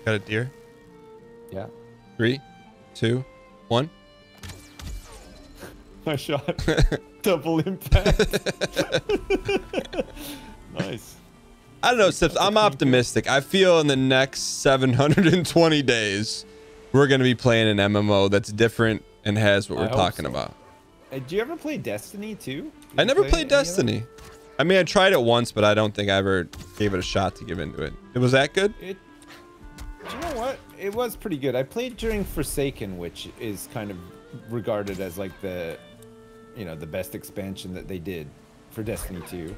Got a deer. Yeah. 3, 2, 1. Nice shot. Double impact. Nice. I don't know, Sips. I'm optimistic. I feel in the next 720 days, we're going to be playing an MMO that's different and has what we're talking about. Did you ever play Destiny too? I never played Destiny. I mean, I tried it once, but I don't think I ever gave it a shot to give into it. Was that good? Do you know what? It was pretty good. I played during Forsaken, which is kind of regarded as like the, you know, the best expansion that they did for Destiny 2.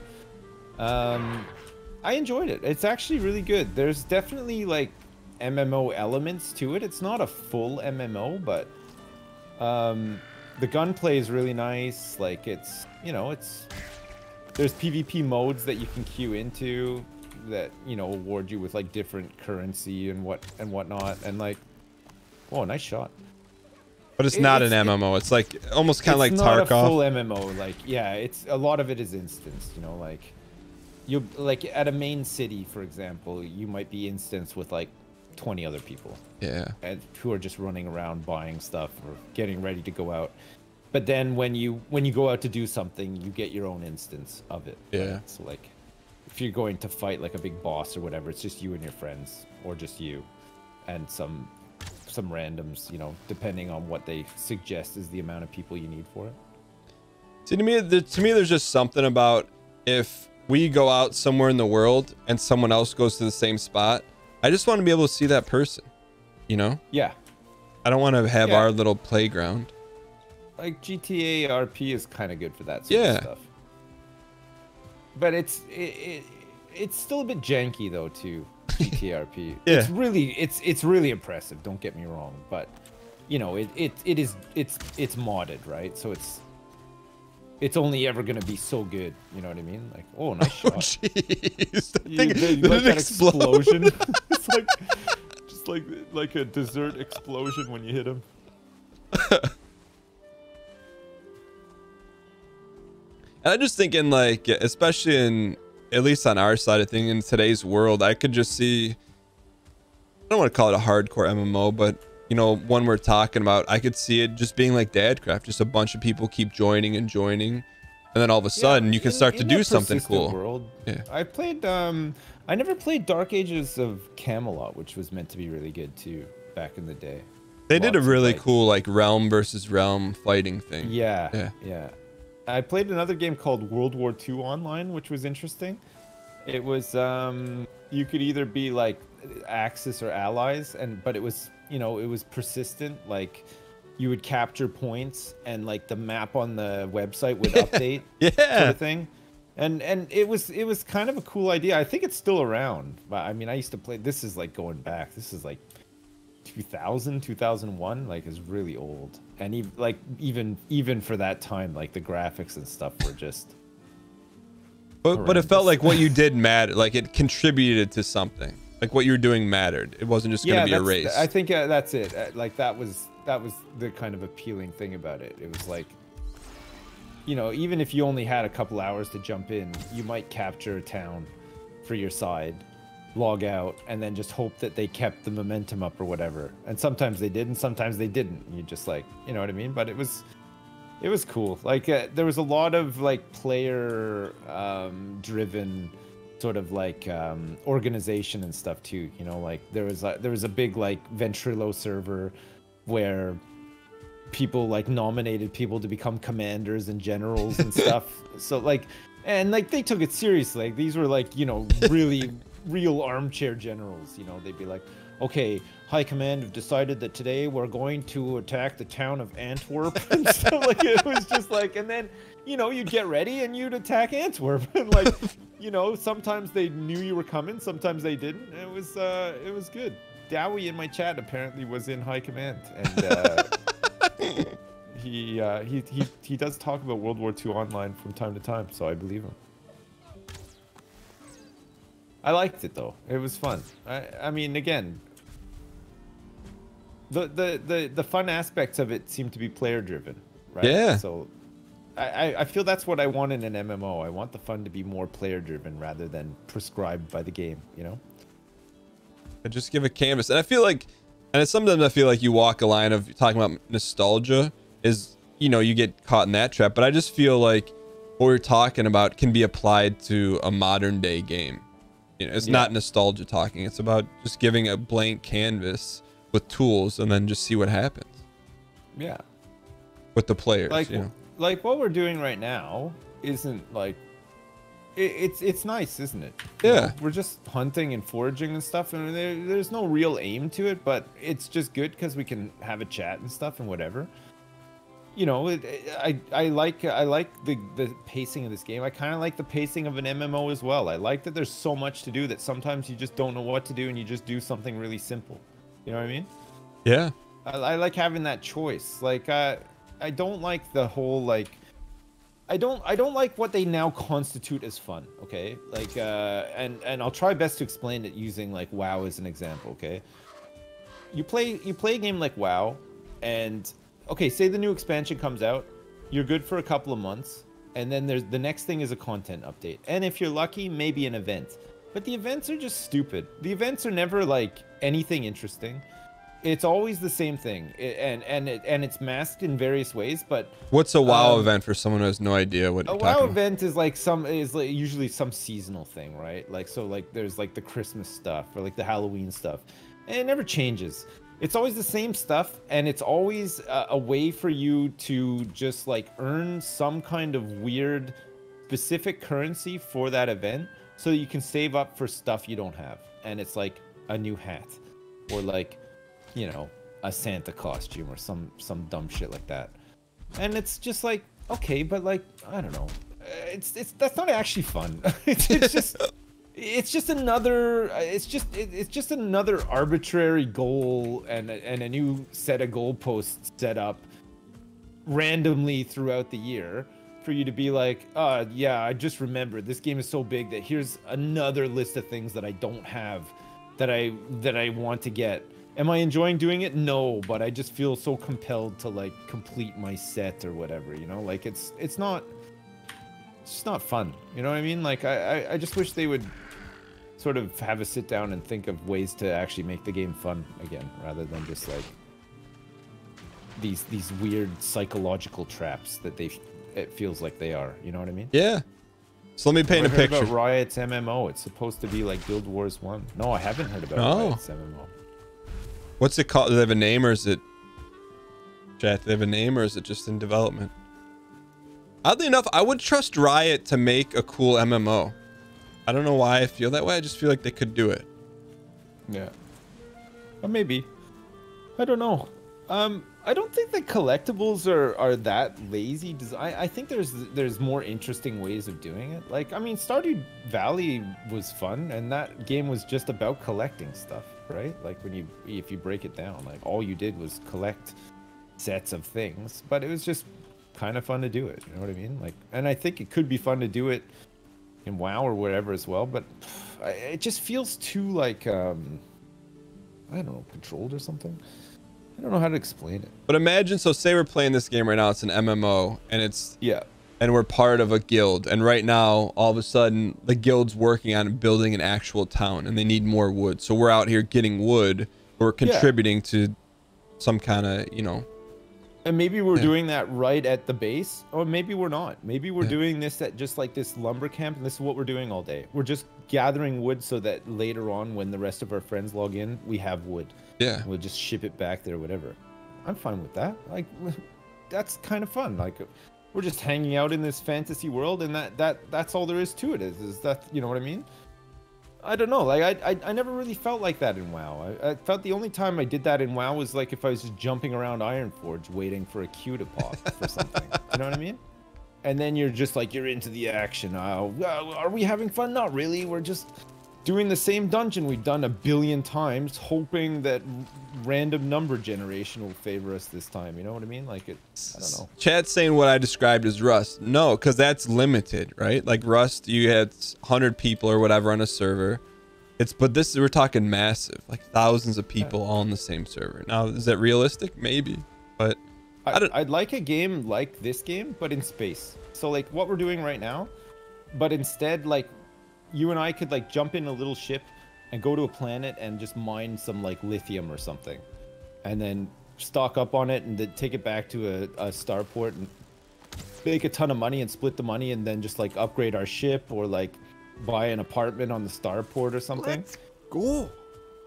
I enjoyed it. It's actually really good. There's definitely like MMO elements to it. It's not a full MMO, but the gunplay is really nice. Like it's, you know, there's PvP modes that you can queue into that, you know, award you with like different currency and whatnot. And like, oh, nice shot. But it's not an MMO. It's like almost kind of like Tarkov. It's not a full MMO. Like, yeah, it's a lot of it is instanced, you know, like you like at a main city, for example, you might be instanced with like 20 other people. Yeah. And who are just running around buying stuff or getting ready to go out. But then when you go out to do something, you get your own instance of it. Yeah. Right? So like if you're going to fight like a big boss or whatever, it's just you and your friends, or just you and some randoms, you know, depending on what they suggest is the amount of people you need for it. See, to me, there's just something about if we go out somewhere in the world and someone else goes to the same spot, I just want to be able to see that person, you know? Yeah. I don't want to have our little playground. Like GTA RP is kind of good for that sort of stuff. But it's still a bit janky though too. GTA RP. Yeah. It's really impressive, don't get me wrong, but you know, it's modded, right? So it's only ever gonna be so good, you know what I mean? Like, oh, nice shot. Jeez. You like that explosion? It's like just like a dessert explosion when you hit him. I'm just thinking, like, especially in, at least on our side of things, in today's world, I could just see, I don't want to call it a hardcore MMO, but, you know, one we're talking about, I could see it just being like Dadcraft, just a bunch of people keep joining and joining, and then all of a sudden you can start to do something cool. World, I played, I never played Dark Ages of Camelot, which was meant to be really good too, back in the day. They did a really cool, like, realm versus realm fighting thing. Yeah. I played another game called World War II Online, which was interesting. It was you could either be like Axis or Allies, but it was, you know, it was persistent. Like you would capture points, and like the map on the website would update, sort of thing. And it was kind of a cool idea. I think it's still around. But I mean, I used to play. This is like going back. This is like 2000, 2001. Like is really old. And even for that time, like the graphics and stuff were just. But it felt like what you did mattered. Like it contributed to something. Like what you were doing mattered. It wasn't just going to be a race. I think that's it. Like that was the kind of appealing thing about it. It was like, you know, even if you only had a couple hours to jump in, you might capture a town for your side, log out, and then just hope that they kept the momentum up or whatever. And sometimes they did, and sometimes they didn't. You just like, you know what I mean? But it was cool. Like there was a lot of like player driven sort of like organization and stuff too. You know, like there was a big like Ventrilo server where people like nominated people to become commanders and generals and stuff. So like, and like they took it seriously. Like these were like, you know, really real armchair generals. You know, they'd be like, okay, High Command have decided that today we're going to attack the town of Antwerp and stuff. Like it was just like, and then, you know, you'd get ready and you'd attack Antwerp. And like, you know, sometimes they knew you were coming, sometimes they didn't. It was good. Dowie in my chat apparently was in High Command, and he does talk about World War II Online from time to time, so I believe him. I liked it though. It was fun. I mean, again, the fun aspects of it seem to be player driven, right? Yeah. So I feel that's what I want in an MMO. I want the fun to be more player driven rather than prescribed by the game, you know? And just give a canvas. And I feel like, and sometimes I feel like you walk a line of talking about nostalgia is, you know, you get caught in that trap. But I just feel like what we're talking about can be applied to a modern day game. You know, it's not nostalgia talking. It's about just giving a blank canvas with tools and then just see what happens. Yeah. With the players, like, you know. Like what we're doing right now isn't like, it's nice, isn't it? Yeah. You know, we're just hunting and foraging and stuff, and there's no real aim to it, but it's just good because we can have a chat and stuff and whatever. You know, I like the pacing of this game. I kind of like the pacing of an MMO as well. I like that there's so much to do that sometimes you just don't know what to do and you just do something really simple. You know what I mean? Yeah. I like having that choice. Like I don't like the whole like I don't like what they now constitute as fun, okay? Like and I'll try best to explain it using like WoW as an example, okay? You play a game like WoW, and okay, say the new expansion comes out, you're good for a couple of months, and then there's the next thing is a content update. And if you're lucky, maybe an event. But the events are just stupid. The events are never like anything interesting. It's always the same thing, and it's masked in various ways. But what's a WoW event for someone who has no idea what you're talking about? A WoW event is like usually some seasonal thing, right? Like so, like there's like the Christmas stuff or like the Halloween stuff, and it never changes. It's always the same stuff, and it's always a way for you to just like earn some kind of weird, specific currency for that event, so that you can save up for stuff you don't have. And it's like a new hat, or like, you know, a Santa costume or some dumb shit like that. And it's just like, okay, but like, I don't know, it's that's not actually fun. it's just another arbitrary goal and a new set of goalposts set up randomly throughout the year for you to be like, yeah, I just remembered this game is so big that here's another list of things that I don't have that I want to get. Am I enjoying doing it? No, but I just feel so compelled to like complete my set or whatever, you know? Like it's just not fun. You know what I mean? Like I just wish they would sort of have a sit down and think of ways to actually make the game fun again, rather than just like these weird psychological traps that it feels like they are. You know what I mean? Yeah. So let me paint a picture. About Riot's MMO. It's supposed to be like Guild Wars 1. No, I haven't heard about Riot's MMO. What's it called? Do they have a name, or is it chat? Do they have a name, or is it just in development? Oddly enough, I would trust Riot to make a cool MMO. I don't know why I feel that way. I just feel like they could do it. Yeah. Or maybe. I don't know. I don't think the collectibles are that lazy. I think there's more interesting ways of doing it. Like, I mean, Stardew Valley was fun, and that game was just about collecting stuff, right? Like if you break it down, like all you did was collect sets of things, but it was just kind of fun to do it. You know what I mean? Like, and I think it could be fun to do it in WoW or whatever as well, but it just feels too like I don't know, controlled or something. I don't know how to explain it. But imagine, so say we're playing this game right now, it's an MMO, and it's and we're part of a guild, and right now all of a sudden the guild's working on building an actual town and they need more wood, so we're out here getting wood, we're contributing to some kind of, you know. And maybe we're doing that right at the base, or maybe we're not. Maybe we're doing this at just like this lumber camp, and this is what we're doing all day. We're just gathering wood so that later on, when the rest of our friends log in, we have wood. Yeah. We'll just ship it back there, whatever. I'm fine with that. Like, that's kind of fun. Like, we're just hanging out in this fantasy world, and that's all there is to it. Is that, you know what I mean? I don't know. Like, I never really felt like that in WoW. I felt the only time I did that in WoW was like if I was just jumping around Ironforge waiting for a queue to pop for something. You know what I mean? And then you're just like, you're into the action. Are we having fun? Not really. We're just doing the same dungeon we've done 1 billion times, hoping that random number generation will favor us this time. You know what I mean? Like, I don't know. Chat's saying what I described as Rust. No, because that's limited, right? Like Rust, you had 100 people or whatever on a server. But this, we're talking massive, like thousands of people all on the same server. Now, is that realistic? Maybe, but I'd like a game like this game, but in space. So like what we're doing right now, but instead, like, you and I could like jump in a little ship and go to a planet and just mine some like lithium or something, and then stock up on it and then take it back to a starport and make a ton of money and split the money, and then just like upgrade our ship or like buy an apartment on the starport or something. Let's go.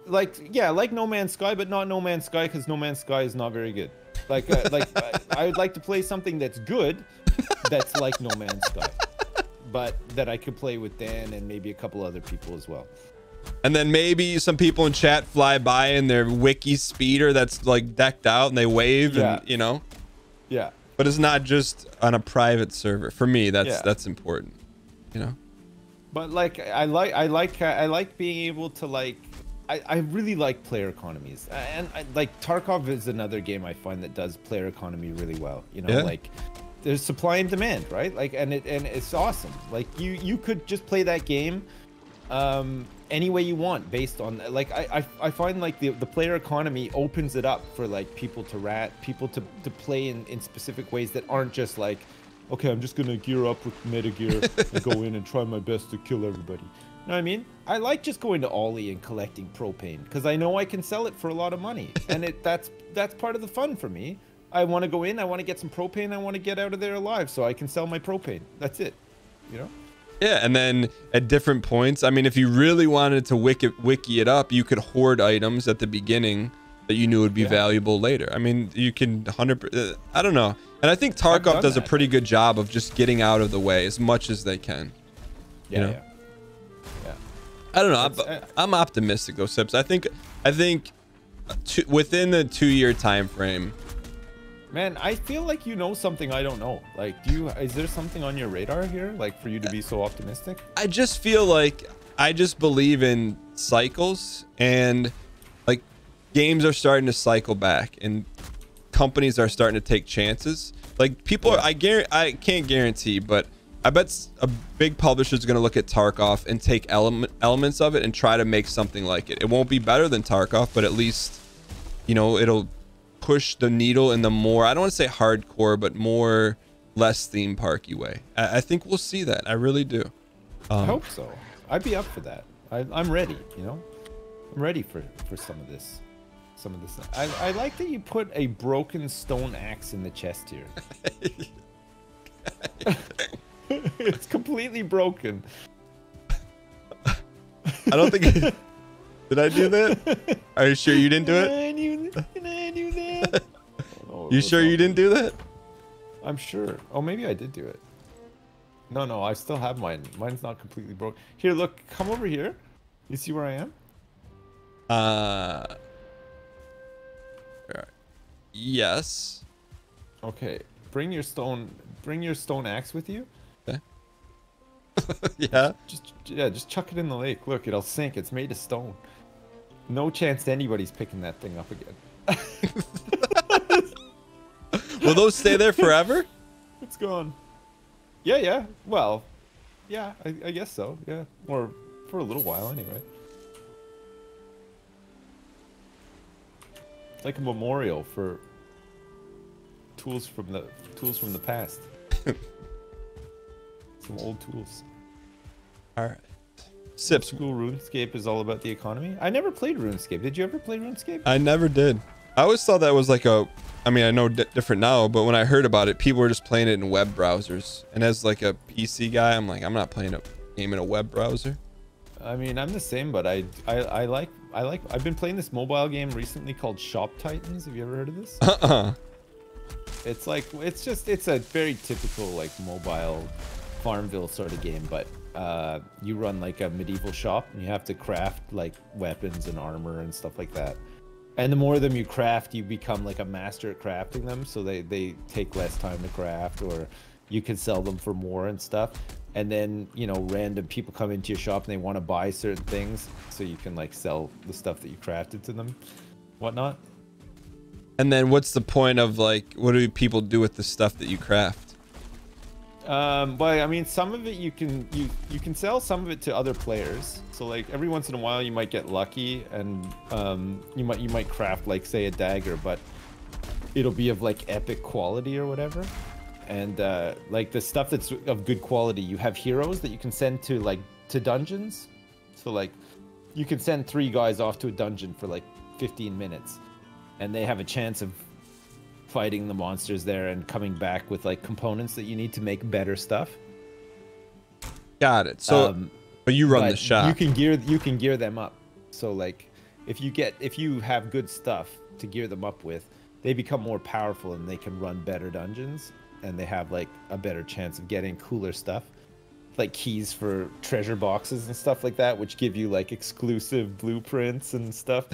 Like, yeah, like No Man's Sky, but not No Man's Sky, because No Man's Sky is not very good. Like I would like to play something that's good, that's like No Man's Sky, but that I could play with Dan and maybe a couple other people as well. And then maybe some people in chat fly by in their wiki speeder that's like decked out and they wave, Yeah. and you know. Yeah. But it's not just on a private server. For me, that's important, you know. But like I like being able to like I really like player economies, and like Tarkov is another game I find that does player economy really well. You know, Yeah. like there's supply and demand, right? Like and it's awesome. Like you could just play that game any way you want based on like I find like the player economy opens it up for like people to play in specific ways that aren't just like, okay, I'm just gonna gear up with meta gear and go in and try my best to kill everybody. You know what I mean? I like just going to Ollie and collecting propane because I know I can sell it for a lot of money, and that's part of the fun for me. I want to go in, I want to get some propane, I want to get out of there alive so I can sell my propane. That's it, you know? Yeah, and then at different points, I mean, if you really wanted to wiki it up, you could hoard items at the beginning that you knew would be valuable later. I mean, you can 100%. I don't know, and I think Tarkov does a pretty good job of just getting out of the way as much as they can. Yeah, you know? yeah. I don't know. I'm optimistic though, Sips. I think within the 2-year time frame. Man, I feel like you know something I don't know. Like, is there something on your radar here, like for you to be so optimistic? I just feel like I just believe in cycles, and like games are starting to cycle back, and companies are starting to take chances. Like people are, I can't guarantee, but I bet a big publisher is going to look at Tarkov and take elements of it and try to make something like it. It won't be better than Tarkov, but at least, you know, it'll push the needle in the more, I don't want to say hardcore, but less theme parky way. I think we'll see that. I really do. I hope so. I'd be up for that. I'm ready, you know? I'm ready for some of this. I like that you put a broken stone axe in the chest here. It's completely broken. I don't think... Did I do that? Are you sure you didn't do it? I knew that. You sure you didn't do that? I'm sure. Oh, maybe I did do it. No, I still have mine. Mine's not completely broke. Here, look, come over here. You see where I am? Yes. Okay. Bring your stone axe with you. Okay. Yeah. Just chuck it in the lake. Look, it'll sink. It's made of stone. No chance anybody's picking that thing up again. Will those stay there forever? It's gone. Yeah. Well, yeah, I guess so. Yeah, or for a little while anyway. Like a memorial for tools from the past. Some old tools. All right. Sips. School RuneScape is all about the economy. I never played RuneScape. Did you ever play RuneScape? I never did. I always thought that was like a, I mean, I know different now, but when I heard about it, people were just playing it in web browsers. And as like a PC guy, I'm like, I'm not playing a game in a web browser. I mean, I'm the same, but I've been playing this mobile game recently called Shop Titans. Have you ever heard of this? It's like, it's a very typical like mobile Farmville sort of game, but you run like a medieval shop and you have to craft like weapons and armor and stuff like that. And the more of them you craft, you become like a master at crafting them, so they take less time to craft, or you can sell them for more and stuff. And then, you know, random people come into your shop and they want to buy certain things, so you can like sell the stuff that you crafted to them, whatnot. And then what's the point of like, what do people do with the stuff that you craft? But I mean, some of it you can sell some of it to other players. So like every once in a while you might get lucky and you might craft like say a dagger, but it'll be of like epic quality or whatever. And like the stuff that's of good quality, you have heroes that you can send to like to dungeons. So like you can send 3 guys off to a dungeon for like 15 minutes, and they have a chance of fighting the monsters there and coming back with like components that you need to make better stuff. Got it. So, but you run the shop. You can gear them up. So like, if you have good stuff to gear them up with, they become more powerful and they can run better dungeons, and they have like a better chance of getting cooler stuff, like keys for treasure boxes and stuff like that, which give you like exclusive blueprints and stuff.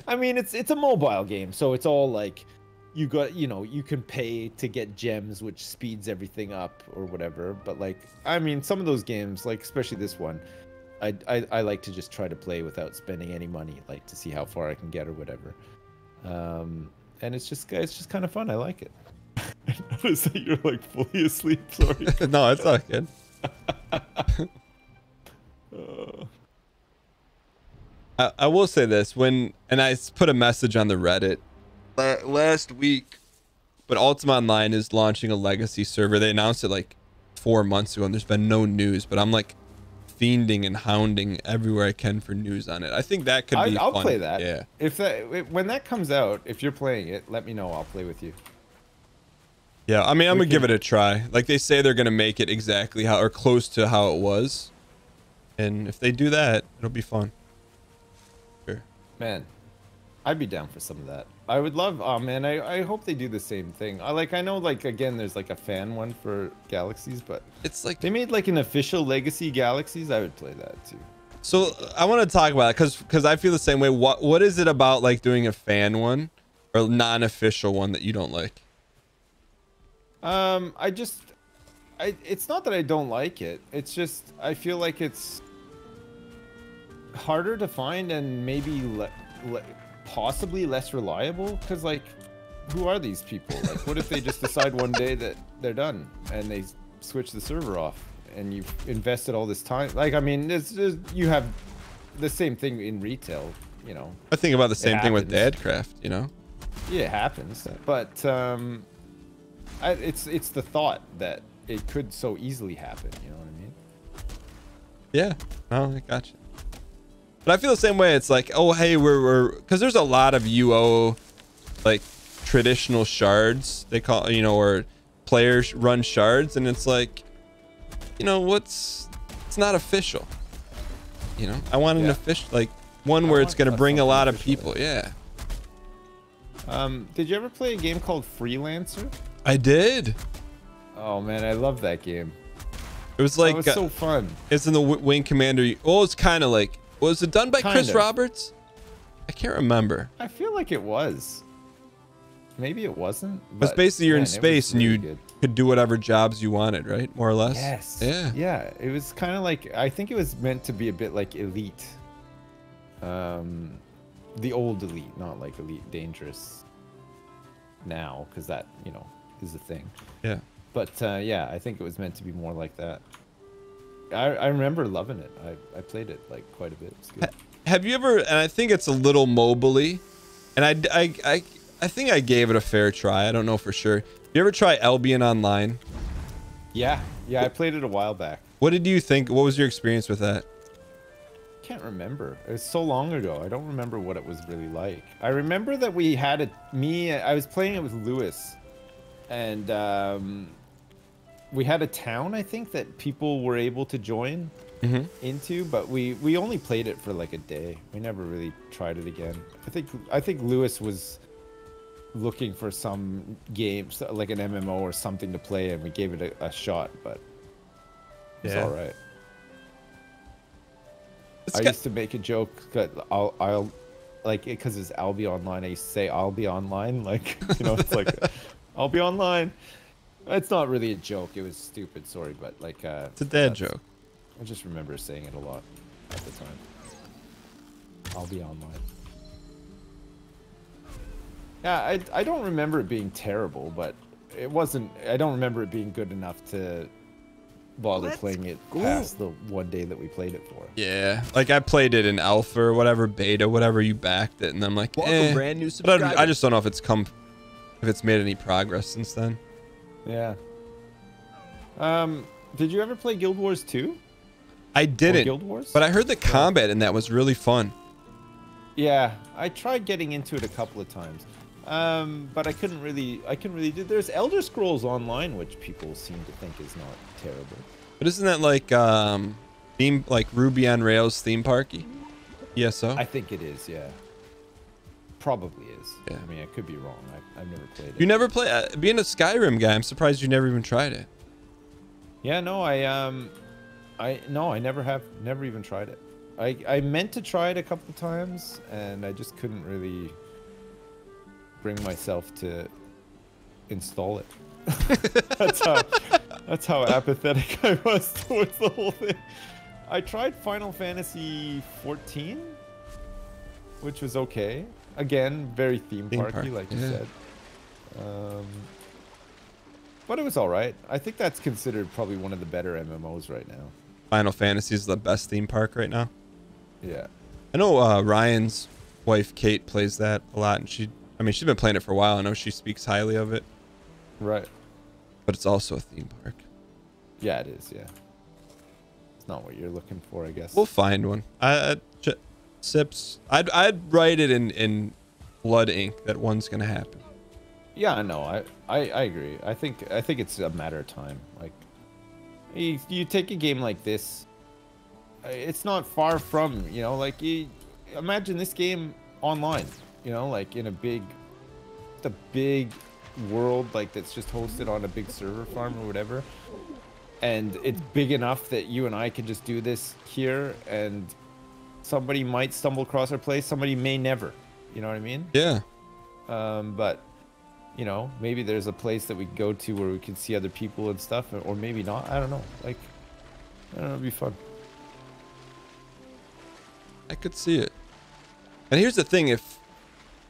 I mean, it's a mobile game, so it's all like, you can pay to get gems, which speeds everything up or whatever. But like, I mean, some of those games, like especially this one, I like to just try to play without spending any money, like to see how far I can get or whatever. And it's just kind of fun. I like it. I noticed that you're like fully asleep. Sorry. No, it's not good. I will say this, and I put a message on the Reddit last week, but Ultima Online is launching a legacy server. They announced it like 4 months ago, and there's been no news, but I'm like fiending and hounding everywhere I can for news on it. I think that could be I'll fun. play that. Yeah. When that comes out, if you're playing it, let me know. I'll play with you. Yeah, I mean, I'm gonna give it a try. Like they say, they're gonna make it exactly how, or close to how it was, and if they do that, it'll be fun. Sure. Man, I'd be down for some of that. I would love. Oh man, I hope they do the same thing. I know like again, there's like a fan one for Galaxies, but it's like they made like an official Legacy Galaxies. I would play that too. So I want to talk about it because I feel the same way. What is it about like doing a fan one or non-official one that you don't like? It's not that I don't like it. It's just I feel like it's harder to find and maybe possibly less reliable, because like, who are these people? Like, what if they just decide one day that they're done and they switch the server off, and you've invested all this time? Like, I mean, you have the same thing in retail, you know. I think about the same thing with Dadcraft, you know. Yeah, it happens, but it's the thought that it could so easily happen. You know what I mean? Yeah. Oh, I gotcha. But I feel the same way. It's like, oh, hey, we're because there's a lot of UO like traditional shards they call, you know, or players run shards, and it's like, you know, it's not official. You know, I want an official, like one where it's gonna bring a lot of people. Yeah. Did you ever play a game called Freelancer? I did. Oh man, I love that game. It was like, it was so fun. It's in the Wing Commander. Oh, it's kind of like, was it done by Chris Roberts? I can't remember. I feel like it was. Maybe it wasn't. But it's basically you're in space and you could do whatever jobs you wanted, right? More or less. Yes. Yeah. Yeah. It was kind of like, I think it was meant to be a bit like Elite. The old Elite, not like Elite Dangerous now, because that, you know, is a thing. Yeah. But yeah, I think it was meant to be more like that. I remember loving it. I played it like quite a bit. It was good. Have you ever, and I think it's a little mobily, and I think I gave it a fair try. I don't know for sure. You ever try Albion Online? Yeah. Yeah, I played it a while back. What did you think? What was your experience with that? Can't remember. It was so long ago. I don't remember what it was really like. I remember that we had I was playing it with Lewis, and we had a town, I think, that people were able to join into, but we only played it for like a day. We never really tried it again. I think Lewis was looking for some games like an MMO or something to play, and we gave it a shot, but it's all right. I used to make a joke that I'll like, because it's I'll be online. I used to say I'll be online, like, you know, it's like I'll be online. It's not really a joke. It was stupid. Sorry, but like it's a dad joke. I just remember saying it a lot at the time. I'll be online. Yeah, I don't remember it being terrible, but it wasn't. I don't remember it being good enough to bother playing it past the one day that we played it for. Yeah, like I played it in alpha or whatever, beta, whatever, you backed it, and I'm like, brand new subscriber. But I just don't know if it's made any progress since then. Yeah. Did you ever play Guild Wars 2? I didn't. Guild Wars? But I heard the combat in that was really fun. Yeah, I tried getting into it a couple of times. But I couldn't really do. There's Elder Scrolls Online, which people seem to think is not terrible. But isn't that like like Ruby on Rails theme parky? ESO? I think it is, yeah. Probably is. Yeah. I mean, I could be wrong. I've never played it. You never play being a Skyrim guy, I'm surprised you never even tried it. Yeah, no, I never even tried it. I meant to try it a couple of times, and I just couldn't really bring myself to install it. that's how apathetic I was towards the whole thing. I tried Final Fantasy 14, which was okay. Again, very theme parky, like you said. But it was all right. I think that's considered probably one of the better MMOs right now. Final Fantasy is the best theme park right now. Yeah. I know Ryan's wife Kate plays that a lot, and she's been playing it for a while. I know she speaks highly of it. Right. But it's also a theme park. Yeah, it is. Yeah. It's not what you're looking for, I guess. We'll find one. Sips. I'd write it in blood ink that one's gonna happen. Yeah, no, I agree. I think it's a matter of time. Like, you take a game like this, it's not far from, like, you imagine this game online, like in a big world, like that's just hosted on a big server farm or whatever, and it's big enough that you and I can just do this here, and somebody might stumble across our place, somebody may never, you know what I mean? Yeah. But maybe there's a place that we can go to where we can see other people and stuff, or maybe not. I don't know. Like, I don't know, it'd be fun. I could see it. And here's the thing,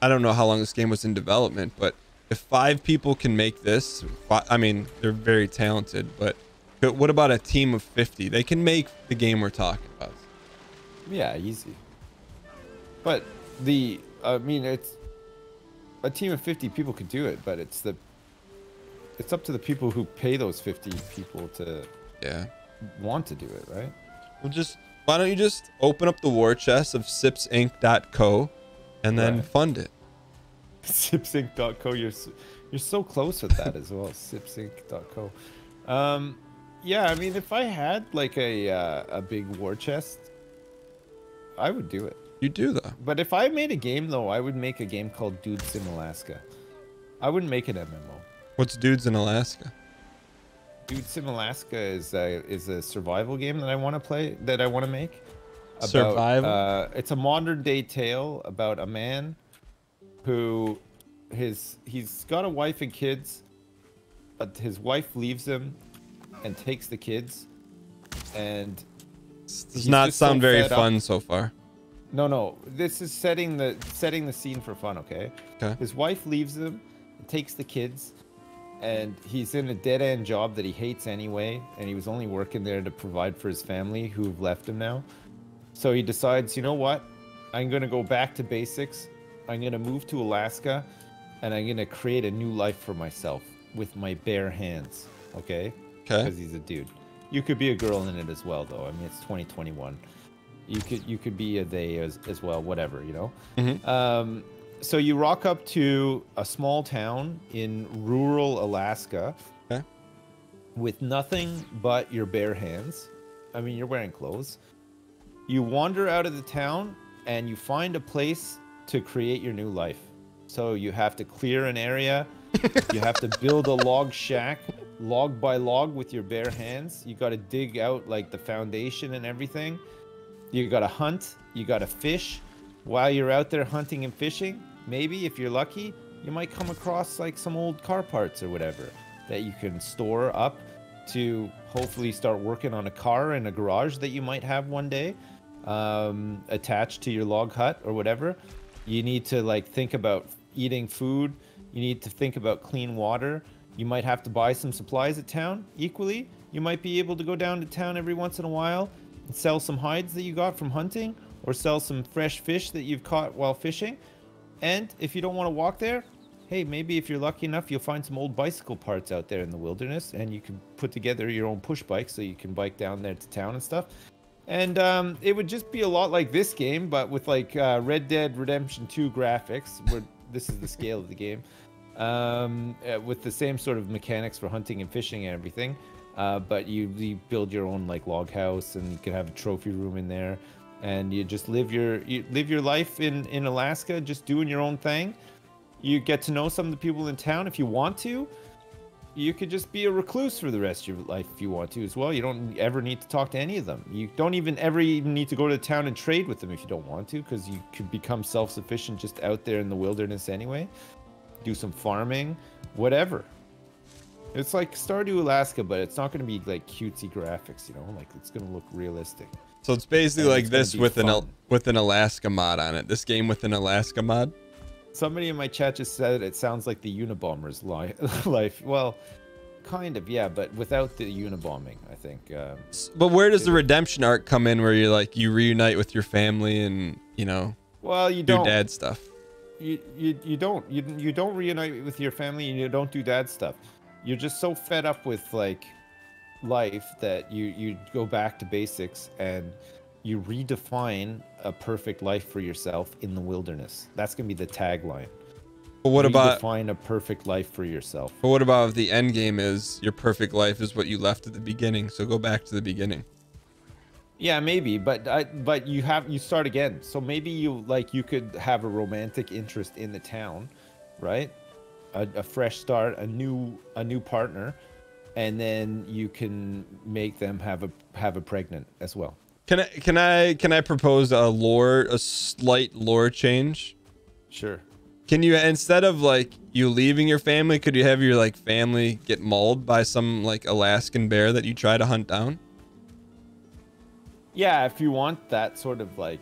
I don't know how long this game was in development, but if 5 people can make this, I mean, they're very talented, but what about a team of 50? They can make the game we're talking about. Yeah, easy. But it's a team of 50 people could do it, but it's up to the people who pay those 50 people to want to do it, right? Why don't you just open up the war chest of sipsinc.co and then fund it? Sipsinc.co, you're so close with that as well. Sipsinc.co. Yeah, I mean, if I had like a big war chest, I would do it. You do though. But if I made a game though, I would make a game called Dudes in Alaska. I wouldn't make an MMO. What's Dudes in Alaska? Dudes in Alaska is a survival game that I want to play, that I want to make. Survival? It's a modern day tale about a man who he's got a wife and kids, but his wife leaves him and takes the kids, and does not sound very fun so far. No, this is setting the scene for fun, okay? Okay. His wife leaves him and takes the kids, and he's in a dead-end job that he hates anyway, and he was only working there to provide for his family who've left him now. So he decides, you know what? I'm going to go back to basics. I'm going to move to Alaska, and I'm going to create a new life for myself with my bare hands, okay? Okay. Because he's a dude. You could be a girl in it as well, though. I mean, it's 2021. You could be a they as well, whatever, Mm-hmm. So you rock up to a small town in rural Alaska, with nothing but your bare hands. I mean, you're wearing clothes. You wander out of the town and you find a place to create your new life. So you have to clear an area. You have to build a log shack, log by log, with your bare hands. You got to dig out like the foundation and everything. You got to hunt. You got to fish. While you're out there hunting and fishing, maybe if you're lucky, you might come across like some old car parts or whatever that you can store up to hopefully start working on a car in a garage that you might have one day, attached to your log hut or whatever. You need to like think about eating food. You need to think about clean water. You might have to buy some supplies at town. Equally, you might be able to go down to town every once in a while and sell some hides that you got from hunting, or sell some fresh fish that you've caught while fishing. And if you don't want to walk there, hey, maybe if you're lucky enough, you'll find some old bicycle parts out there in the wilderness, and you can put together your own push bike so you can bike down there to town and stuff. And it would just be a lot like this game, but with like Red Dead Redemption 2 graphics, where this is the scale of the game, with the same sort of mechanics for hunting and fishing and everything. But you build your own like log house, and you can have a trophy room in there, and you just live your life in Alaska, just doing your own thing. You get to know some of the people in town if you want to. You could just be a recluse for the rest of your life if you want to as well. You don't ever need to talk to any of them. You don't even need to go to town and trade with them if you don't want to, because you could become self-sufficient just out there in the wilderness anyway. Do some farming, whatever. It's like Stardew Alaska, but it's not going to be like cutesy graphics, you know? Like, it's going to look realistic. So it's basically And like it's gonna this be with fun. an Alaska mod on it. This game with an Alaska mod. Somebody in my chat just said it sounds like the Unabomber's life. Well, kind of, yeah, but without the Unabombing, I think. But where does the redemption arc come in, where you're like, you reunite with your family and, you know, well, you do don't. dad stuff? You don't reunite with your family, and you don't do dad stuff. You're just so fed up with like life that you go back to basics and you redefine a perfect life for yourself in the wilderness. That's gonna be the tagline. But what about redefine a perfect life for yourself? But what about if the end game is your perfect life is what you left at the beginning? So go back to the beginning. Yeah, maybe, but you start again. So maybe you could have a romantic interest in the town, right? A fresh start, a new partner, and then you can make them have a pregnant as well. Can I propose a slight lore change? Sure. Can you, instead of like you leaving your family, could you have your like family get mauled by some like Alaskan bear that you try to hunt down? Yeah, if you want that sort of like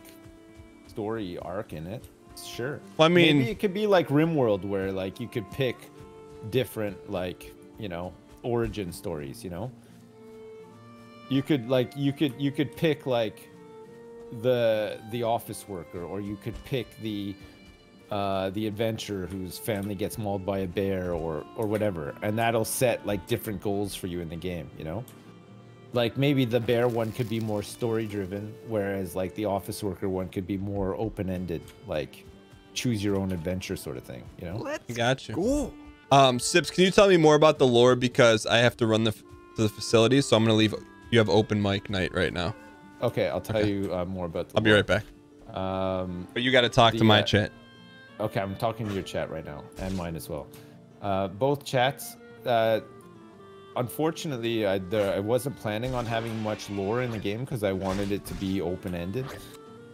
story arc in it, sure. Well, I mean, maybe it could be like RimWorld, where like you could pick different, like, you know, origin stories, you know? You could pick like the office worker, or you could pick the adventurer whose family gets mauled by a bear, or whatever, and that'll set like different goals for you in the game, you know? Like maybe the bear one could be more story driven, whereas like the office worker one could be more open ended, like choose your own adventure sort of thing, you know? Let's go. Sips, can you tell me more about the lore, because I have to run to the facility, so I'm gonna leave. You have open mic night right now. Okay, I'll tell you more about the I'll be right back. But you got to talk to my chat. Okay, I'm talking to your chat right now, and mine as well. Both chats. Unfortunately, I wasn't planning on having much lore in the game, because I wanted it to be open-ended,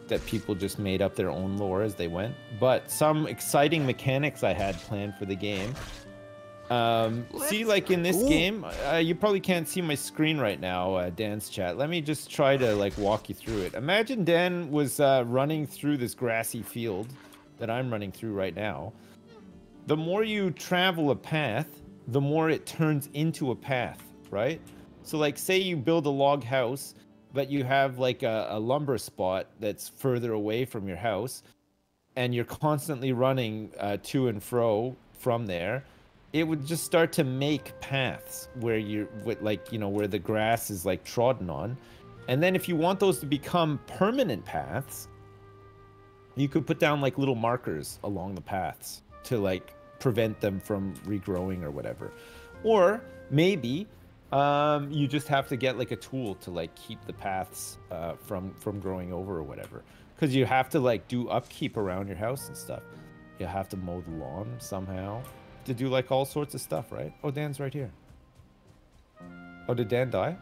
that people just made up their own lore as they went. But some exciting mechanics I had planned for the game. See, like in this game, you probably can't see my screen right now, Dan's chat. Let me just try to like walk you through it. Imagine Dan was running through this grassy field that I'm running through right now. The more you travel a path, the more it turns into a path, right? So like, say you build a log house, but you have like a lumber spot that's further away from your house, and you're constantly running to and fro from there. It would just start to make paths where where the grass is like trodden on. And then if you want those to become permanent paths, you could put down like little markers along the paths to like prevent them from regrowing or whatever. Or maybe you just have to get like a tool to like keep the paths from growing over or whatever. Because you have to like do upkeep around your house and stuff. You have to mow the lawn somehow. To do like all sorts of stuff, right? Oh, Dan's right here. Oh, did Dan die?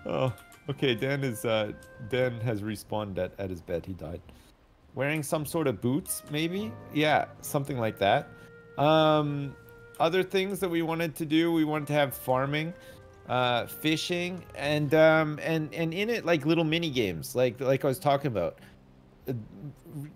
Oh, okay. Dan has respawned at his bed. He died. Wearing some sort of boots, maybe? Yeah, something like that. Other things that we wanted to do, we wanted to have farming, fishing, and in it like little mini games, like I was talking about.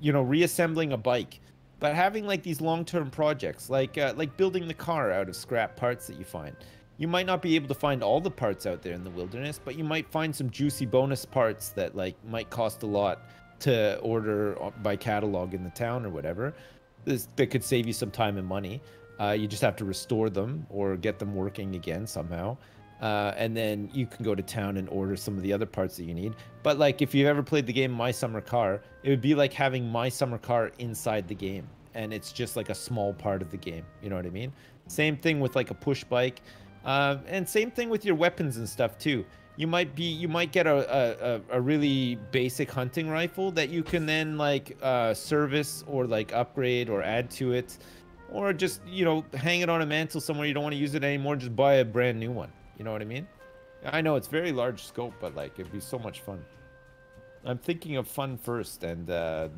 You know, reassembling a bike. But having like these long-term projects, like building the car out of scrap parts that you find. You might not be able to find all the parts out there in the wilderness, but you might find some juicy bonus parts that like might cost a lot to order by catalog in the town or whatever. That could save you some time and money. You just have to restore them or get them working again somehow. and then you can go to town and order some of the other parts that you need. But like if you've ever played the game My Summer Car, it would be like having My Summer Car inside the game, and it's just like a small part of the game. You know what I mean? Same thing with like a push bike, and same thing with your weapons and stuff too. You might get a really basic hunting rifle that you can then like service or like upgrade or add to it, or just, you know, hang it on a mantle somewhere you don't want to use it anymore. Just buy a brand new one. You know what I mean? I know it's very large scope, but like it'd be so much fun. I'm thinking of fun first, and I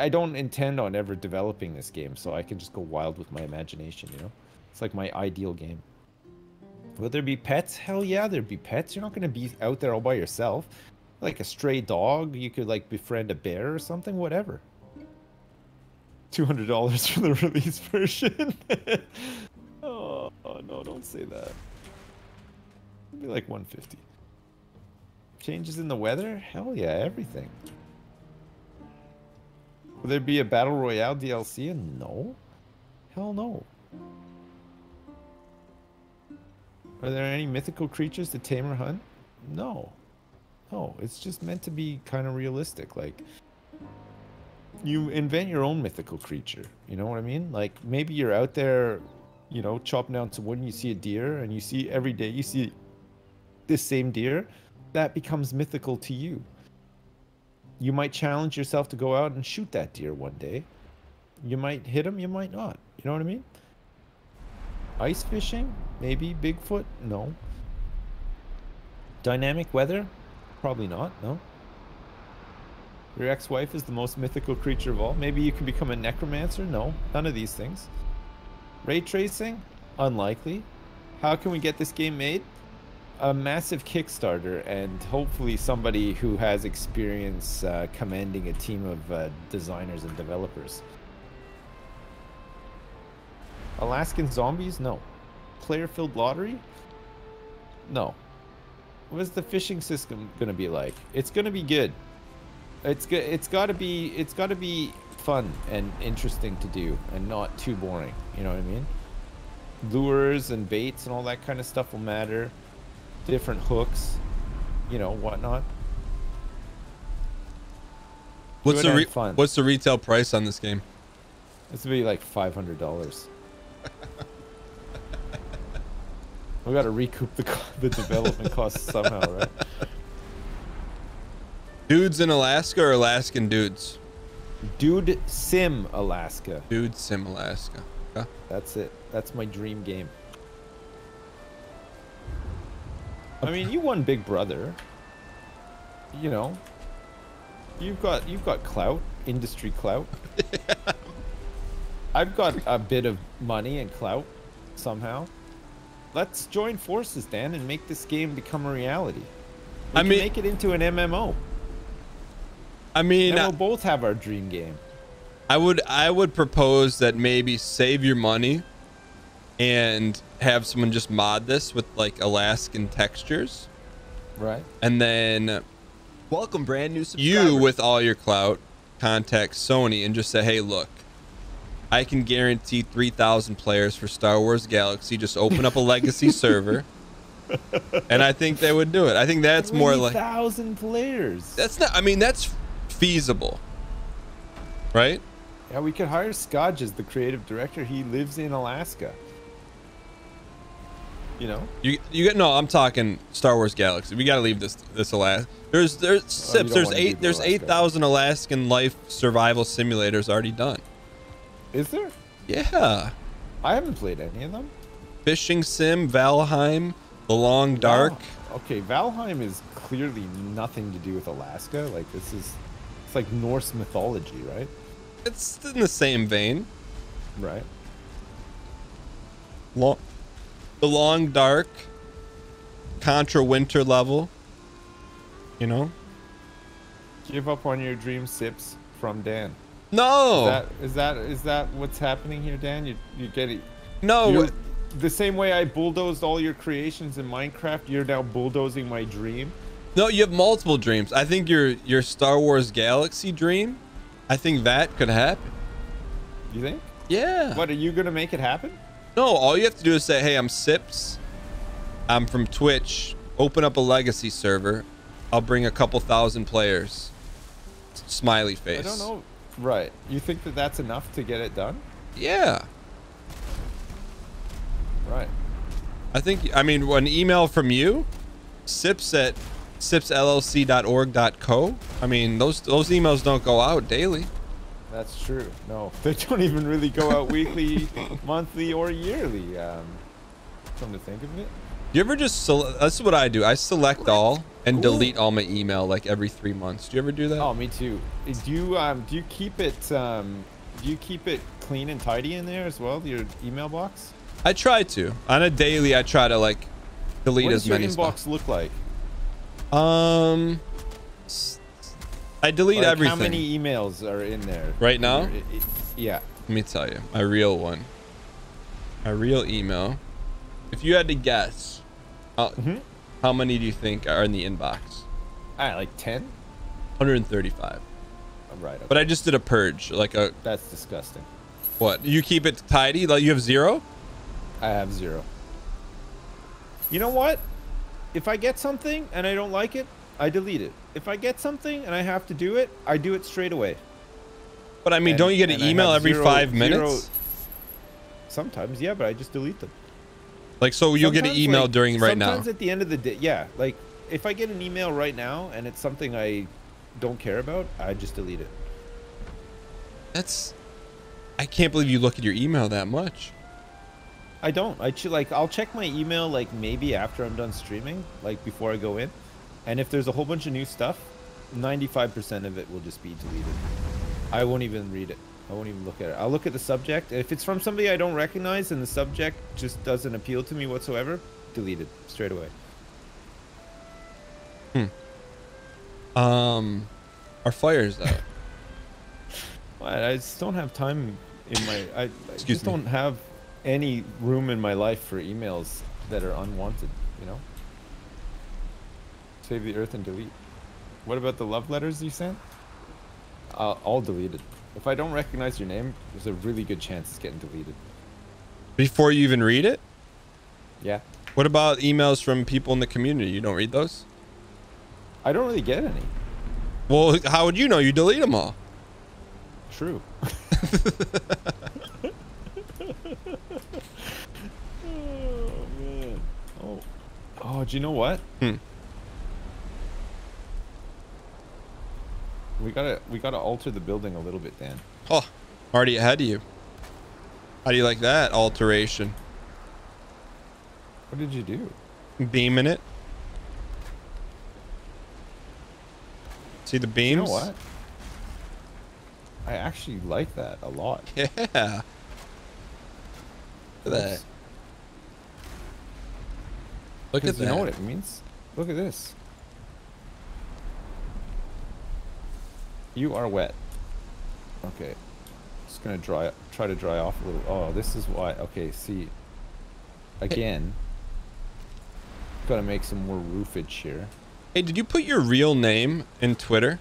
don't intend on ever developing this game, so I can just go wild with my imagination. You know, it's like my ideal game. Will there be pets? Hell yeah, there'd be pets. You're not going to be out there all by yourself. Like a stray dog, you could like befriend a bear or something, whatever. $200 for the release version. Oh no, don't say that. It'd be like 150. Changes in the weather? Hell yeah, everything. Will there be a Battle Royale DLC? No. Hell no. Are there any mythical creatures to tame or hunt? No. No, it's just meant to be kind of realistic. Like, you invent your own mythical creature. You know what I mean? Like, maybe you're out there, you know, chopping down some wood and you see a deer, and you see every day you see this same deer. That becomes mythical to you. You might challenge yourself to go out and shoot that deer one day. You might hit him, you might not. You know what I mean? Ice fishing? Maybe. Bigfoot? No. Dynamic weather? Probably not, no. Your ex-wife is the most mythical creature of all. Maybe you can become a necromancer? No. None of these things. Ray tracing? Unlikely. How can we get this game made? A massive Kickstarter, and hopefully somebody who has experience commanding a team of designers and developers. Alaskan zombies? No. Player-filled lottery? No. What is the fishing system gonna be like? It's gonna be good. It's gotta be fun and interesting to do, and not too boring. You know what I mean? Lures and baits and all that kind of stuff will matter. Different hooks, you know, whatnot. What's the retail price on this game? This would be like $500. We got to recoup the development costs somehow, right? Dudes in Alaska or Alaskan dudes? Dude Sim Alaska. Dude Sim Alaska. Okay. That's it. That's my dream game. I mean, you won Big Brother. You know, you've got clout, industry clout. I've got a bit of money and clout somehow. Let's join forces, Dan, and make this game become a reality. We can make it into an MMO. I mean, and we'll both have our dream game. I would propose that maybe save your money and have someone just mod this with like Alaskan textures, right? And then welcome brand new subscribers. You with all your clout contact Sony and just say, hey, look, I can guarantee 3,000 players for Star Wars Galaxy. Just open up a legacy server, and I think they would do it. I think that's more like 3,000 players. That's not. I mean, that's feasible, right? Yeah, we could hire Scotch as the creative director. He lives in Alaska. You know, you get no. I'm talking Star Wars Galaxy. We got to leave this Alaska. There's Sips. There's 8,000 Alaskan life survival simulators already done. Is there? Yeah. I haven't played any of them. Fishing sim, Valheim, The Long Dark. Oh, okay, Valheim is clearly nothing to do with Alaska. Like it's like Norse mythology, right? It's in the same vein, right? The Long Dark, Contra Winter level. You know. Give up on your dream, Sips, from Dan. No. Is that what's happening here, Dan? You get it? No. The same way I bulldozed all your creations in Minecraft, you're now bulldozing my dream. No, you have multiple dreams. I think your Star Wars Galaxy dream, I think that could happen. You think? Yeah. What, are you gonna make it happen? No, all you have to do is say, hey, I'm Sips. I'm from Twitch. Open up a legacy server. I'll bring a couple thousand players. Smiley face. I don't know. Right. You think that that's enough to get it done? Yeah. Right. I mean, an email from you, sips at sipsllc.org.co. I mean, those emails don't go out daily. That's true. No, they don't even really go out weekly, monthly, or yearly. Come to think of it. You ever just that's what I do. I select all and delete all my email like every 3 months. Do you ever do that? Oh, me too. Do you keep it clean and tidy in there as well? Your email box? I try to. On a daily, I try to like delete as many. What does your inbox look like? I delete like everything. How many emails are in there right now? Yeah. Let me tell you, my real one, my real email. If you had to guess, how many do you think are in the inbox? Like 10. 135. Right. Okay. But I just did a purge, like a. That's disgusting. What? You keep it tidy? Like you have 0? I have 0. You know what? If I get something and I don't like it, I delete it. If I get something and I have to do it, I do it straight away. But I mean, don't you get an email every 5 minutes? Sometimes, yeah, but I just delete them. Like, so you'll get an email like, during right now. Sometimes at the end of the day, yeah. Like, if I get an email right now and it's something I don't care about, I just delete it. I can't believe you look at your email that much. I don't. I'll check my email like maybe after I'm done streaming, like before I go in. And if there's a whole bunch of new stuff, 95% of it will just be deleted. I won't even read it. I won't even look at it. I'll look at the subject. If it's from somebody I don't recognize and the subject just doesn't appeal to me whatsoever, delete it straight away. Our fire's out. I just don't have time in my. I Excuse just me. don't have any room in my life for emails that are unwanted. You know. Save the earth and delete. What about the love letters you sent? I'll delete it. If I don't recognize your name, there's a really good chance it's getting deleted. Before you even read it? Yeah. What about emails from people in the community? You don't read those? I don't really get any. Well, how would you know? You delete them all. True. Oh man. Oh, do you know what? We gotta alter the building a little bit, Dan. Oh, already ahead of you. How do you like that alteration? What did you do? Beaming it. See the beams? You know what? I actually like that a lot. Yeah. Look at that. Oops. Look at 'Cause that. You know what it means? Look at this. You are wet. Okay. Just gonna try to dry off a little. Oh, this is why. Okay, see. Again. Gotta make some more roofage here. Hey, did you put your real name in Twitter?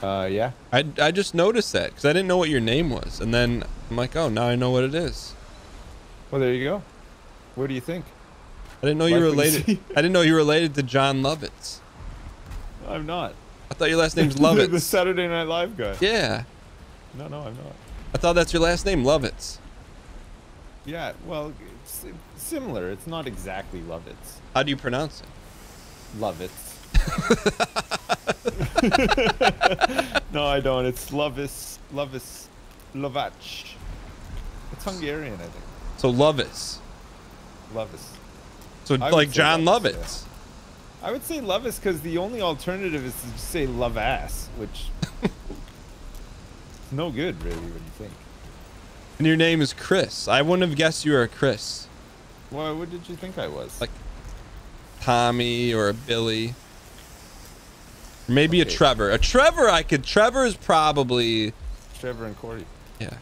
Yeah. I just noticed that because I didn't know what your name was, and then I'm like, oh, now I know what it is. Well, there you go. What do you think? I didn't know you were Like what you related. see? I didn't know you were related to John Lovitz. I'm not. I thought your last name's The Lovitz. Saturday Night Live guy. Yeah. No, I'm not. I thought that's your last name, Lovitz. Yeah, well, it's similar. It's not exactly Lovitz. How do you pronounce it? Lovitz. No, I don't. It's Lovis, Lovac. It's Hungarian, I think. So Lovitz. Lovis. So I would like say John Lovitz, Lovitz. I would say Lovis because the only alternative is to just say love ass, which is no good, really, when you think. And your name is Chris. I wouldn't have guessed you were a Chris. Well, what did you think I was? Like Tommy or a Billy. Maybe a Trevor. A Trevor Trevor is probably... Trevor and Corey. Yeah.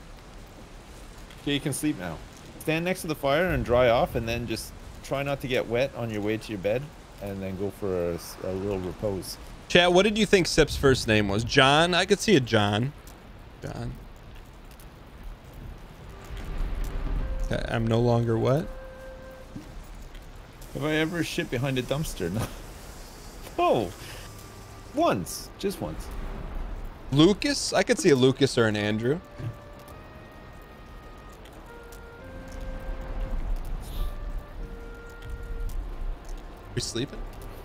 Okay, you can sleep now. Stand next to the fire and dry off, and then just try not to get wet on your way to your bed, and then go for a little repose. Chat, what did you think Sip's first name was? John? I could see a John. John. Okay, I'm no longer what? Have I ever shit behind a dumpster? No. Oh, once, just once. Lucas? I could see a Lucas or an Andrew. We sleeping?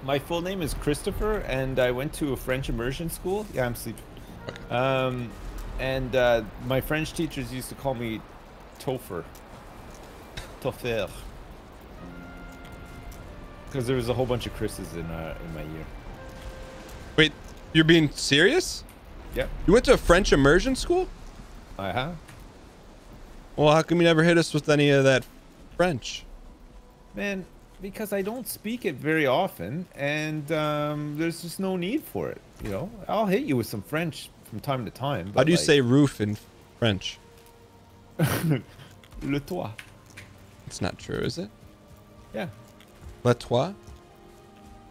My full name is Christopher, and I went to a French immersion school. Yeah, I'm sleeping. Okay. And my French teachers used to call me Topher. Topher. Because there was a whole bunch of Chris's in my year. Wait, you're being serious? Yep. You went to a French immersion school? I have. Well, how come you never hit us with any of that French? Man, because I don't speak it very often, and there's just no need for it. You know, I'll hit you with some French from time to time. How do you say roof in French? Le toit. It's not true, is it? Yeah. Le toit?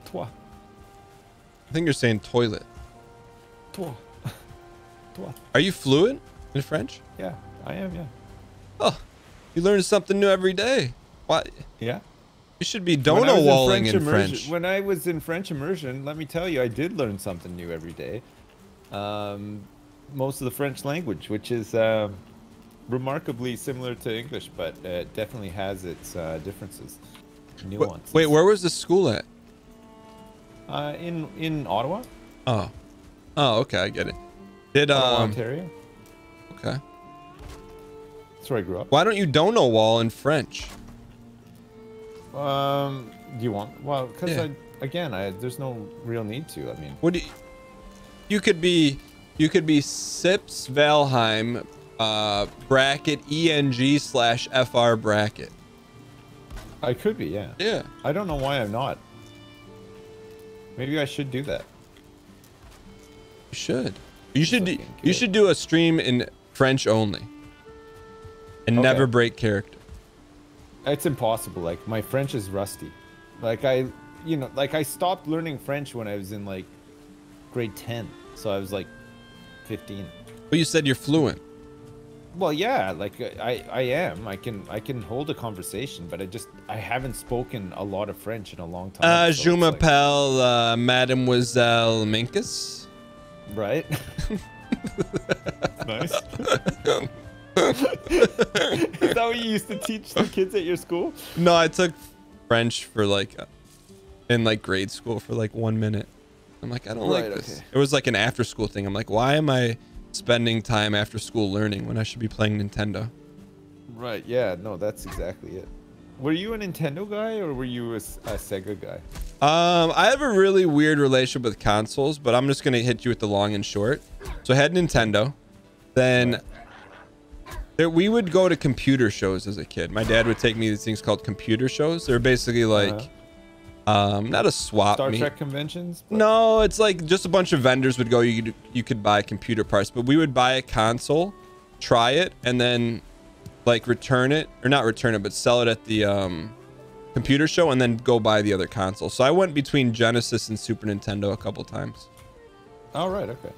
Toit. I think you're saying toilet. Toit. Toit. Are you fluent in French? Yeah, I am, yeah. Oh, you learn something new every day. What? Yeah. You should be dono walling in French. When I was in French immersion, let me tell you, I did learn something new every day. Most of the French language, which is remarkably similar to English, but it definitely has its differences, nuances. Wait, where was the school at? In Ottawa. Oh, okay, I get it. Did Ottawa, Ontario. Okay. That's where I grew up. Why don't you dono wall in French? Do you want? Well, because Yeah. there's no real need to. I mean, What do you could be Sips Valheim bracket ENG/FR bracket. I could be, yeah. Yeah. I don't know why I'm not. Maybe I should do that. You should. You should do, looking you good. should do a stream in French only. And Okay. never break character. It's impossible. Like, my French is rusty. Like, I stopped learning French when I was in like grade 10. So I was like 15. But you said you're fluent. Well, yeah, like I am. I can hold a conversation, but I haven't spoken a lot of French in a long time. so Je it's like- m'appelle Mademoiselle Minkus. Right? Nice. Is that what you used to teach the kids at your school? No, I took French for like in like grade school for like 1 minute. I'm like, I don't like Right, this. okay. It was like an after school thing. I'm like, why am I spending time after school learning when I should be playing Nintendo? Right, yeah, no, that's exactly it. Were you a Nintendo guy or were you a Sega guy? I have a really weird relationship with consoles, but I'm just gonna hit you with the long and short. So I had Nintendo, then we would go to computer shows as a kid. My dad would take me to these things called computer shows. They're basically like not a swap Star meet. Trek conventions? But- No, it's like just a bunch of vendors would go. You could buy computer parts, but we would buy a console, try it, and then like return it, or not return it, but sell it at the computer show, and then go buy the other console. So I went between Genesis and Super Nintendo a couple times. Oh, right, okay.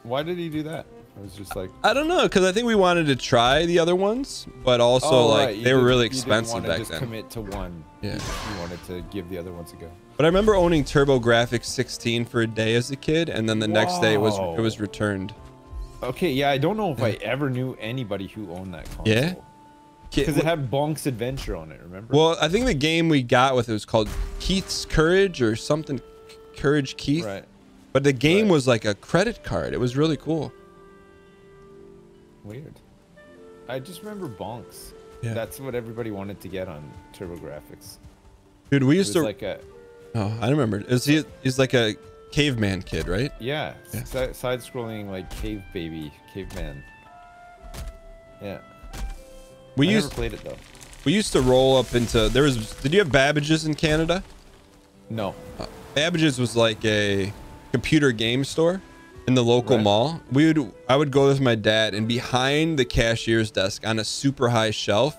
Why did he do that? It was just like, I don't know, because I think we wanted to try the other ones, but also like right, you they were didn't- really you didn't expensive wanna back just then. commit to one. Yeah. You wanted to give the other ones a go. But I remember owning TurboGrafx 16 for a day as a kid, and then the next day it was Wow. returned. Okay, yeah, I don't know if I ever knew anybody who owned that console. Yeah? Because it had Bonk's Adventure on it, remember? Well, I think the game we got with it was called Keith's Courage or something. Courage Keith. Right. But the game Right. was like a credit card. It was really cool. Weird. I just remember Bonks. Yeah. That's what everybody wanted to get on TurboGrafx. Dude, we It used was to. like a, Oh, I remember. He's like a caveman kid, right? yeah, Yeah. side-scrolling like caveman. Yeah. We I used never played it though. we used to roll up into Did you have Babbage's in Canada? No. Babbage's was like a computer game store in the local Right. mall. I would go with my dad, and behind the cashier's desk on a super high shelf,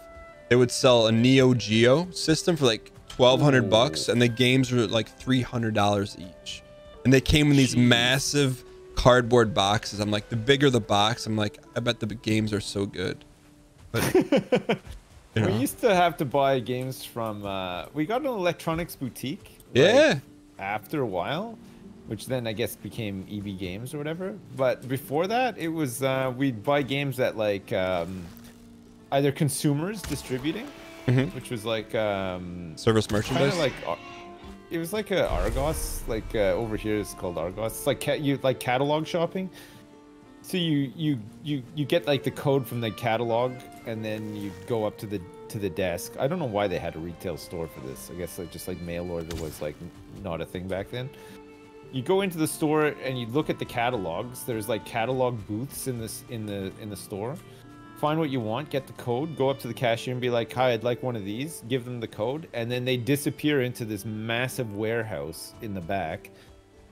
they would sell a Neo Geo system for like $1,200, and the games were like $300 each. And they came in these Jeez. massive cardboard boxes. I'm like, the bigger the box, I'm like, I bet the games are so good. But you know. We used to have to buy games from. We got an electronics boutique. Yeah. After a while, which then I guess became EB Games or whatever. But before that, it was we'd buy games at like either consumers distributing, which was like service merchandise. Like it was like a Argos, like over here it's called Argos. It's like you like catalog shopping. So you get like the code from the catalog, and then you go up to the desk. I don't know why they had a retail store for this. I guess like just like mail order was like not a thing back then. You go into the store and you look at the catalogs. There's like catalog booths in the store. Find what you want, get the code, go up to the cashier and be like, "Hi, I'd like one of these." Give them the code, and then they disappear into this massive warehouse in the back.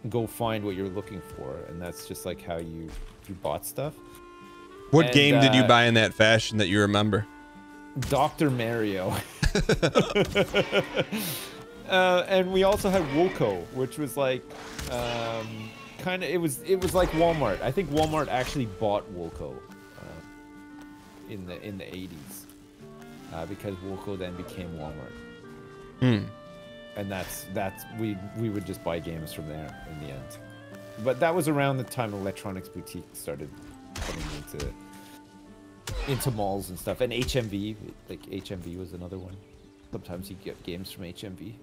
Go find what you're looking for, and that's just like how you bought stuff. What game did you buy in that fashion that you remember? Dr. Mario. And we also had Woco, which was like kind of it was like Walmart. I think Walmart actually bought Woco in the 80s because Woco then became Walmart. And that's we would just buy games from there in the end. But that was around the time Electronics Boutique started coming into malls and stuff. And HMV, like HMV was another one. Sometimes you get games from HMV.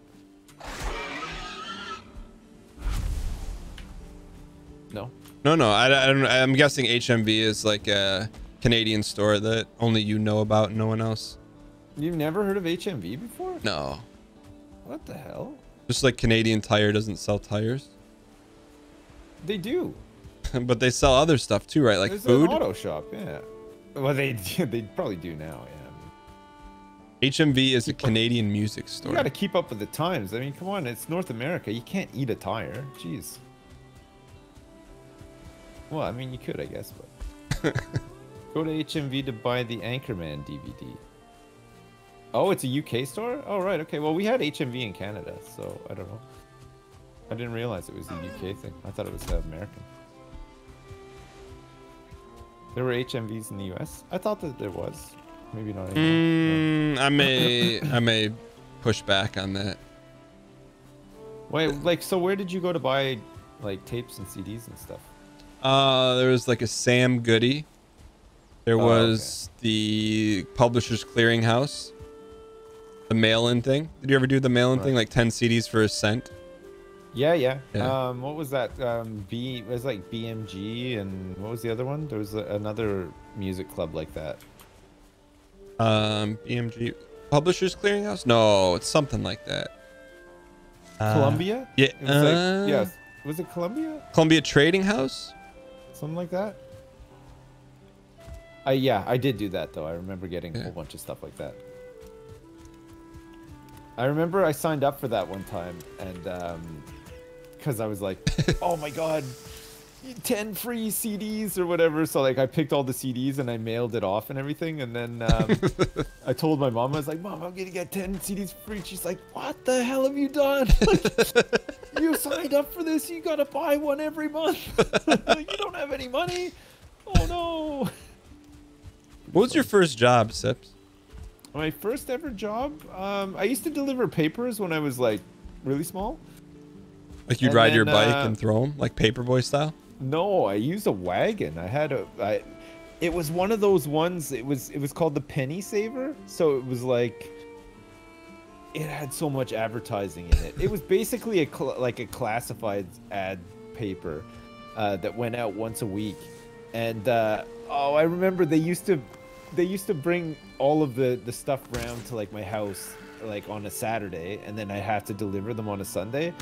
No? No. I'm guessing HMV is like a Canadian store that only you know about and no one else. You've never heard of HMV before? No. What the hell? Just like Canadian Tire doesn't sell tires. They do. But they sell other stuff too, right? Like There's food? an auto shop, yeah. Well, they probably do now, yeah. HMV is a Canadian music store. You gotta keep up with the times. I mean, come on, it's North America. You can't eat a tire. Jeez. Well, I mean, you could, I guess, but... Go to HMV to buy the Anchorman DVD. Oh, it's a UK store? Oh, right, okay. Well, we had HMV in Canada, so I don't know. I didn't realize it was a UK thing. I thought it was American. There were HMVs in the US? I thought that there was. Maybe not anymore. No. I may push back on that. Wait, like, so where did you go to buy, like, tapes and CDs and stuff? There was like a Sam Goody. There was the Publishers Clearinghouse. The mail-in thing. Did you ever do the mail-in thing? Like 10 CDs for a cent? Yeah. Yeah. What was that? It was like BMG, and what was the other one? There was another music club like that. BMG Publishers Clearinghouse? No, it's something like that. Columbia? Yeah. It was like, yes. Was it Columbia? Columbia Trading House? Something like that. Yeah, I did do that though. I remember getting a whole bunch of stuff like that. I remember I signed up for that one time, and because I was like, oh my god, 10 free CDs or whatever. So like I picked all the CDs and I mailed it off and everything, and then I told my mom, I was like, Mom, I'm gonna get 10 CDs free. She's like, what the hell have you done? You signed up for this, you gotta buy one every month. You don't have any money. Oh no. What was your first job, Sips? My first ever job, I used to deliver papers when I was like really small. Like you'd ride your bike and throw them, like Paperboy style? No, I used a wagon. It was one of those ones. It was called the Penny Saver. So it was like, it had so much advertising in it. It was basically like a classified ad paper that went out once a week. And I remember they used to bring all of the stuff around to like my house like on a Saturday, and then I have to deliver them on a Sunday.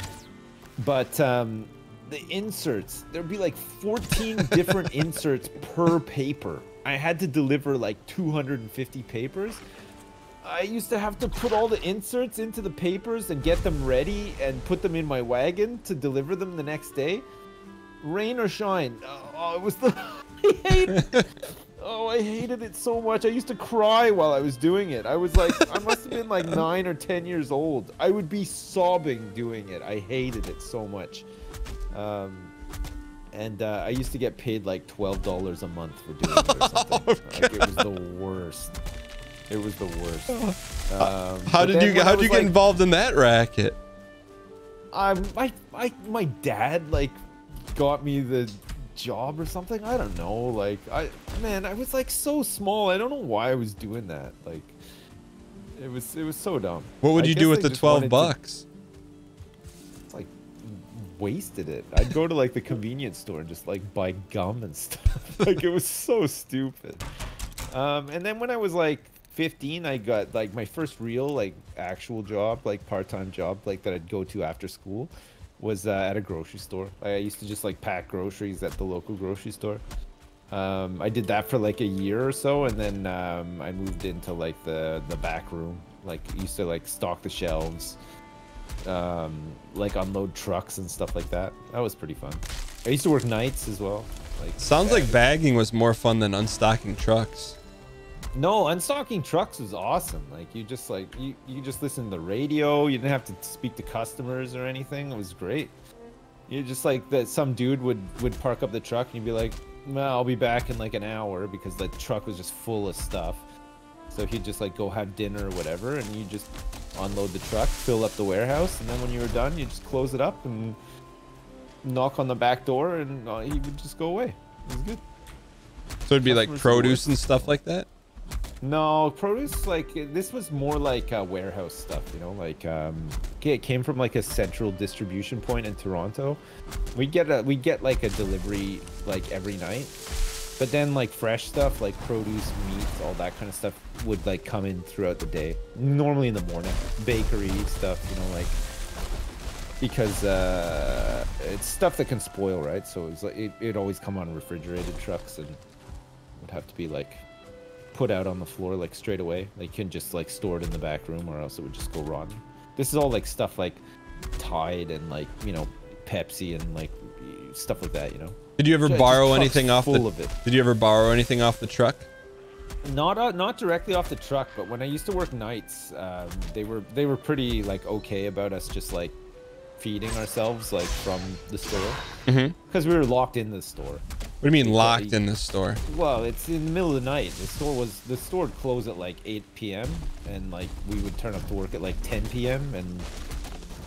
But the inserts, there'd be like 14 different inserts per paper. I had to deliver like 250 papers. I used to have to put all the inserts into the papers and get them ready and put them in my wagon to deliver them the next day. Rain or shine. Oh, it was the... I hated it so much. I used to cry while I was doing it. I was like, I must have been like 9 or 10 years old. I would be sobbing doing it. I hated it so much. and I used to get paid like $12 a month for doing it or something. Like, it was the worst. It was the worst. How did you get involved in that racket? My dad like got me the job or something. I don't know. Like I was like so small. I don't know why I was doing that. Like it was so dumb. What would you do with the 12 bucks? Like wasted it. I'd go to like the convenience store and just like buy gum and stuff. Like it was so stupid. And then when I was like 15, I got like my first real like actual job, like part-time job, like that I'd go to after school, was at a grocery store. I used to just like pack groceries at the local grocery store. I did that for like a year or so, and then I moved into like the back room. Like used to like stock the shelves, like unload trucks and stuff like that. That was pretty fun. I used to work nights as well. Like sounds like bagging was more fun than unstocking trucks. No, unstocking trucks was awesome. Like you just like you just listen to the radio. You didn't have to speak to customers or anything. It was great. You just like that some dude would park up the truck and you'd be like, well, I'll be back in like an hour, because the truck was just full of stuff. So he'd just like go have dinner or whatever, and you just unload the truck, fill up the warehouse, and then when you were done, you just close it up and knock on the back door, and he would just go away. It was good. So it'd be like produce and stuff like that? No, produce, like this was more like warehouse stuff, you know, like it came from like a central distribution point in Toronto. We get like a delivery like every night, but then like fresh stuff like produce, meat, all that kind of stuff would like come in throughout the day, normally in the morning. Bakery stuff, you know, like because it's stuff that can spoil, right? So it's like it'd always come on refrigerated trucks and would have to be like put out on the floor like straight away. Like you can just like store it in the back room, or else it would just go rotten. This is all like stuff like Tide and like, you know, Pepsi and like stuff like that, you know. Did you ever borrow anything off Did you ever borrow anything off the truck? Not directly off the truck, but when I used to work nights, they were pretty like okay about us just like feeding ourselves like from the store, because we were locked in the store. What do you mean locked in the store? Well, it's in the middle of the night. The store would close at like 8 p.m. and like we would turn up to work at like 10 p.m. and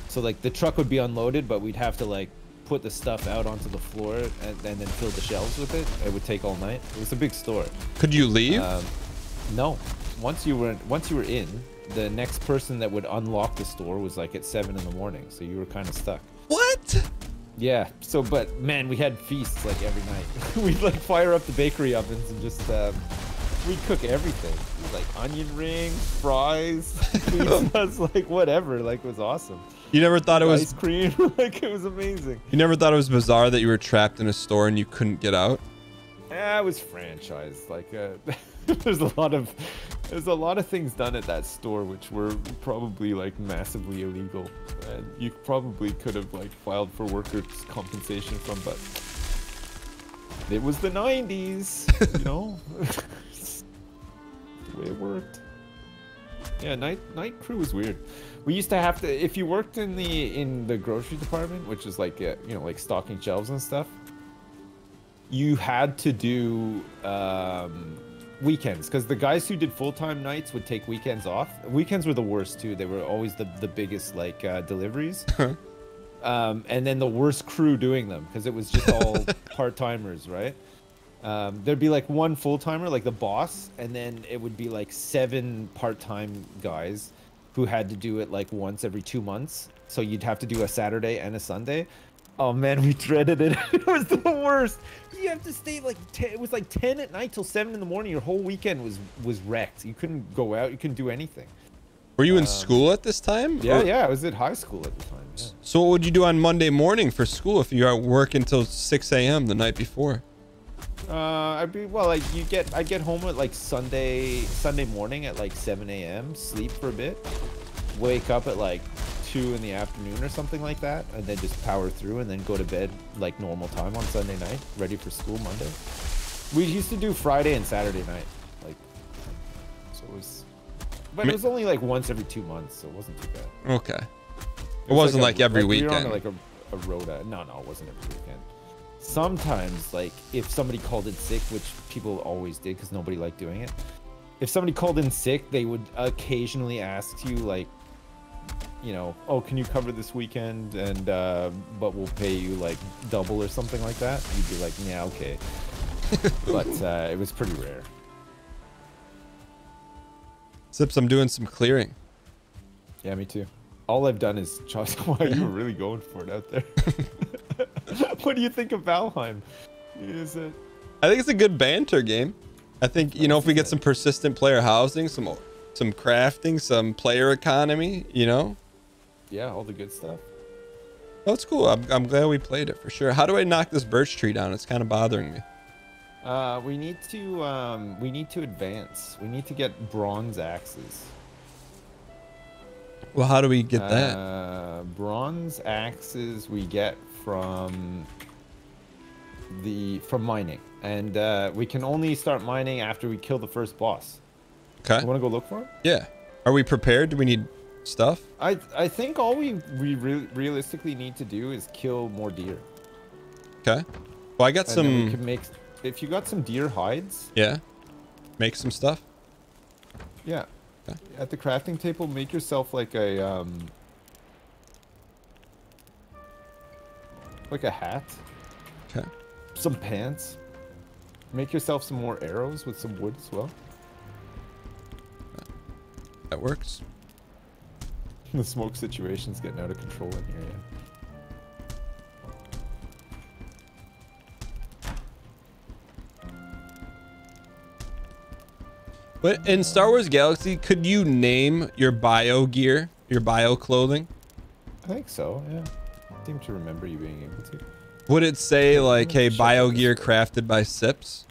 so like the truck would be unloaded, but we'd have to like put the stuff out onto the floor and then fill the shelves with it. It would take all night. It was a big store. Could you leave? No. Once you were in, the next person that would unlock the store was like at 7 in the morning, so you were kind of stuck. What? Yeah. So, but man, we had feasts like every night. We'd like fire up the bakery ovens and just we'd cook everything, like onion rings, fries, pizzas, like whatever. Like it was awesome. You never thought it was ice cream? Like it was amazing. You never thought it was bizarre that you were trapped in a store and you couldn't get out? Yeah, it was franchised. Like there's a lot of things done at that store which were probably like massively illegal, and you probably could have like filed for workers' compensation from, but it was the 90s, you know. The way it worked. Yeah, night crew was weird. We used to have to, if you worked in the grocery department, which is like you know, like stocking shelves and stuff, you had to do weekends, because the guys who did full-time nights would take weekends off. Weekends were the worst too. They were always the biggest like deliveries. And then the worst crew doing them, because it was just all part-timers, right? There'd be like one full-timer, like the boss, and then it would be like 7 part-time guys who had to do it like once every 2 months. So you'd have to do a Saturday and a Sunday. Oh man, we dreaded it. It was the worst. You have to stay like it was like 10 at night till 7 in the morning. Your whole weekend was wrecked. You couldn't go out. You couldn't do anything. Were you in school at this time? Yeah, yeah, I was at high school at the time. Yeah. So what would you do on Monday morning for school if you were at work until 6 a.m. the night before? I'd get home at like Sunday morning at like 7 a.m. Sleep for a bit, wake up at like 2 in the afternoon or something like that, and then just power through and then go to bed like normal time on Sunday night, ready for school Monday. We used to do Friday and Saturday night, like, so it was, but it was only like once every 2 months, so it wasn't too bad. Okay. It wasn't like every weekend. We were on like a rota. No, it wasn't every weekend. sometimes, like, if somebody called in sick, which people always did because nobody liked doing it, if somebody called in sick, they would occasionally ask you, like, you know, oh, can you cover this weekend, and but we'll pay you like double or something like that. You'd be like, yeah, okay. But it was pretty rare. Sips, I'm doing some clearing. Yeah, me too. All I've done is why you were really going for it out there. What do you think of Valheim? Is it? I think it's a good banter game. I think, you know, if we get some persistent player housing, some crafting, some player economy, you know. Yeah, all the good stuff. Oh, it's cool. I'm glad we played it for sure. How do I knock this birch tree down? It's kind of bothering me. We need to advance. We need to get bronze axes. Well, how do we get that? Bronze axes we get from mining, and we can only start mining after we kill the first boss. Okay. You want to go look for it? Yeah. Are we prepared? Do we need stuff? I think all we realistically need to do is kill more deer. Okay. Well, I got And some. then we can make, if you got some deer hides. Yeah. Make some stuff. Yeah. Okay. At the crafting table, make yourself like a hat. Okay. Some pants. Make yourself some more arrows with some wood as well. That works. The smoke situation's getting out of control in here, yeah. But in Star Wars Galaxy, could you name your bio gear, your bio clothing? I think so, yeah. I seem to remember you being able to. Would it say like, hey, bio gear crafted by Sips?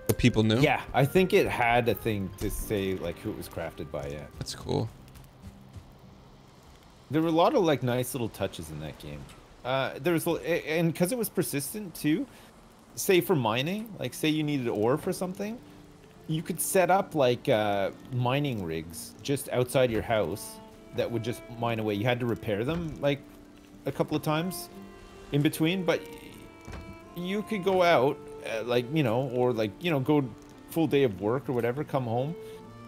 So people knew? Yeah, I think it had a thing to say like who it was crafted by, yeah. That's cool. There were a lot of like nice little touches in that game. There was, and because it was persistent too, say for mining, like say you needed ore for something, you could set up like mining rigs just outside your house that would just mine away. You had to repair them like a couple of times in between, but you could go out like, you know, or like, you know, go full day of work or whatever, come home,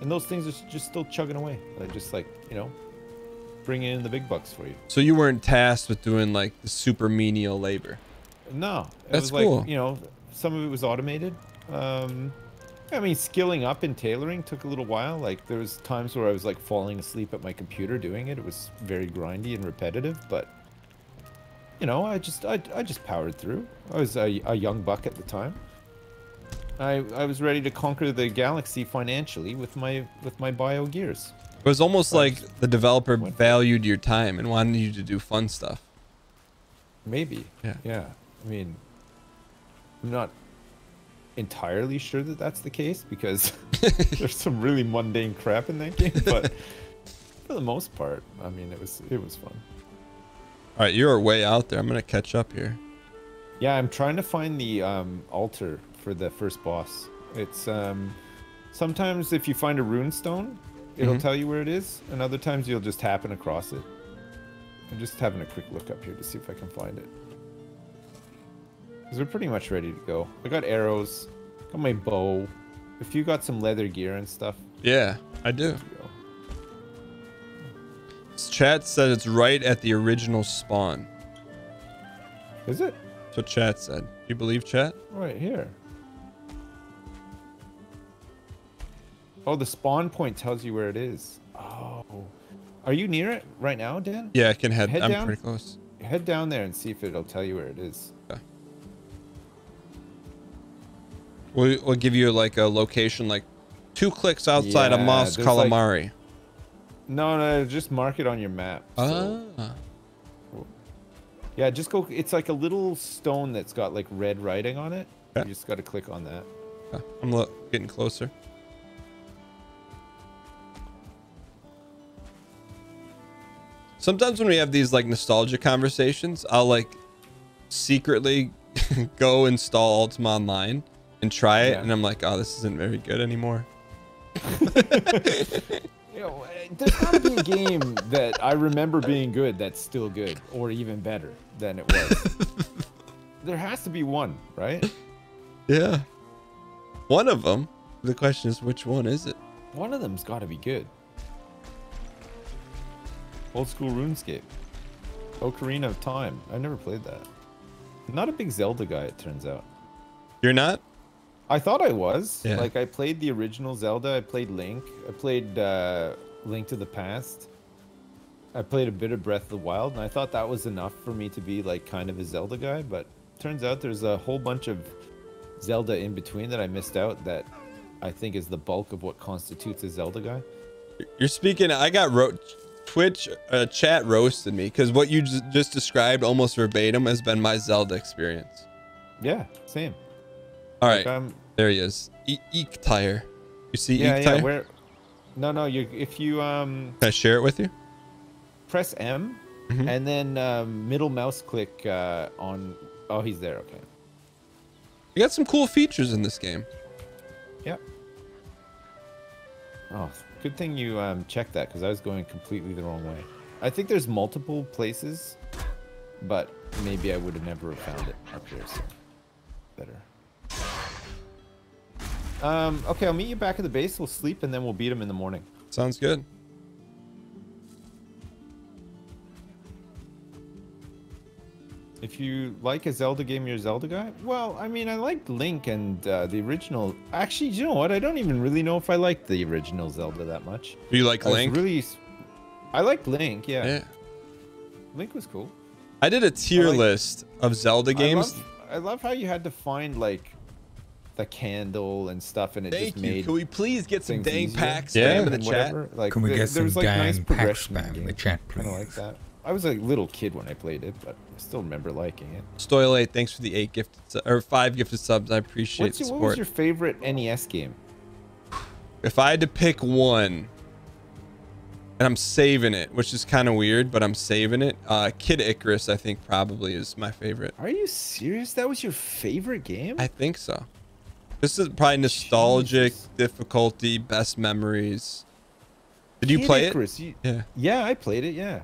and those things are just still chugging away. Like just like, you know, bringing in the big bucks for you. So you weren't tasked with doing like the super menial labor? No, it That's was like, cool. you know, some of it was automated. I mean, skilling up in tailoring took a little while. Like there was times where I was like falling asleep at my computer doing it. It was very grindy and repetitive, but you know, I just powered through. I was a young buck at the time. I was ready to conquer the galaxy financially with my bio gears. It was almost like the developer valued your time and wanted you to do fun stuff. Maybe. Yeah. Yeah. I mean, I'm not entirely sure that that's the case because there's some really mundane crap in that game, but for the most part, I mean, it was fun. All right, you're way out there. I'm gonna catch up here. Yeah, I'm trying to find the altar for the first boss. It's sometimes if you find a rune stone, it'll tell you where it is, and other times you'll just happen across it. I'm just having a quick look up here to see if I can find it. Because we're pretty much ready to go. I got arrows, got my bow. If you got some leather gear and stuff. Yeah, I do. Chat said it's right at the original spawn. Is it? That's what chat said. You believe chat? Right here. Oh, the spawn point tells you where it is. Oh. Are you near it right now, Dan? Yeah, I can head I'm down? pretty close. Head down there and see if it'll tell you where it is. Okay. We'll give you like a location like 2 clicks outside of Mos Calamari. Like, no, just mark it on your map. So. Yeah, just go. It's like a little stone that's got like red writing on it. Okay. You just got to click on that. Okay. I'm getting closer. Sometimes when we have these like nostalgia conversations, I'll like secretly go install Ultima Online and try it, and I'm like, oh, this isn't very good anymore. You know, there's gotta be a game that I remember being good that's still good, or even better than it was. There has to be one, right? Yeah. One of them. The question is, which one is it? One of them's got to be good. Old school RuneScape. Ocarina of Time. I've never played that. I'm not a big Zelda guy, it turns out. You're not? I thought I was. Yeah. Like, I played the original Zelda. I played Link. I played Link to the Past. I played a bit of Breath of the Wild, and I thought that was enough for me to be, like, kind of a Zelda guy. But turns out there's a whole bunch of Zelda in between that I missed out that I think is the bulk of what constitutes a Zelda guy. You're speaking. I got Twitch chat roasted me because what you just described almost verbatim has been my Zelda experience. Yeah, same. All right, there he is. Eek tire. You see Eek tire? Where? No. If you Can I share it with you? press M and then middle mouse click on. Oh, he's there. Okay. You got some cool features in this game. Yep. Oh, good thing you checked that because I was going completely the wrong way. I think there's multiple places, but maybe I would have never found it up here. So better. Okay, I'll meet you back at the base. We'll sleep and then we'll beat him in the morning. Sounds good. If you like a Zelda game, you're a Zelda guy? Well, I mean, I liked Link and the original. Actually, you know what? I don't even really know if I liked the original Zelda that much. You like Link? I liked Link, Yeah. Link was cool. I did a tier list of Zelda games. I love how you had to find, like, the candle and stuff, and it just made... Can we please get some dang easier? pack Yeah. spam in the chat? Like, Can we get some was, like, nice dang pack progression spam in the chat, please? I like that. I was a little kid when I played it, but I still remember liking it. Stoyle, thanks for the 8 gifted or 5 gifted subs. I appreciate the What support. was your favorite NES game? If I had to pick one, and I'm saving it, which is kind of weird, but I'm saving it. Kid Icarus, I think probably is my favorite. Are you serious? That was your favorite game? I think so. This is probably nostalgic, Jesus. difficulty, best memories. Did you play Icarus, it? Yeah. Yeah, I played it. Yeah.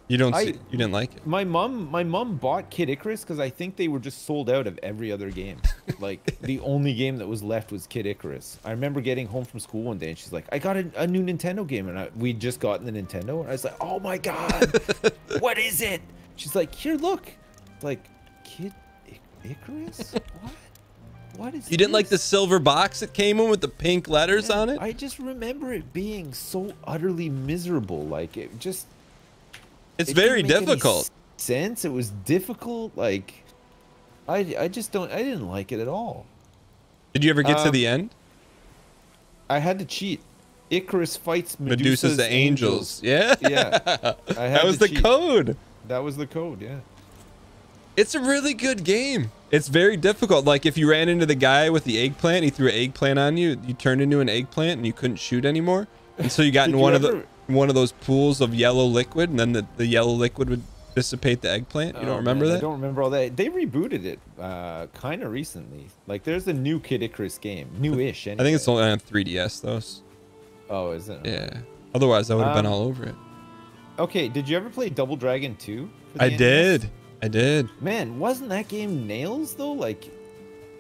You didn't like it. My mom bought Kid Icarus because I think they were just sold out of every other game. Like, the only game that was left was Kid Icarus. I remember getting home from school one day and she's like, I got a new Nintendo game, and we'd just gotten the Nintendo, and I was like, oh my god, what is it? She's like, here, look. Like, Kid Icarus? What is You didn't like the this? silver box that came in with the pink letters on it? I just remember it being so utterly miserable. Like, it just... It's it very didn't make any difficult. Sense. It was difficult. Like, I didn't like it at all. Did you ever get to the end? I had to cheat. Icarus fights Medusa's the angels. Yeah. Yeah. That was the code. That was the code, yeah. It's a really good game. It's very difficult. Like, if you ran into the guy with the eggplant, he threw an eggplant on you, you turned into an eggplant and you couldn't shoot anymore. And so you got in one of those pools of yellow liquid, and then the yellow liquid would dissipate the eggplant. You don't remember that? I don't remember all that. They rebooted it kind of recently. Like, there's a new Kid Icarus game. New-ish, anyway. I think it's only on 3DS, though. Oh, is it? Yeah. Otherwise, I would have been all over it. Okay, did you ever play Double Dragon 2? I did. Man, wasn't that game nails, though? Like,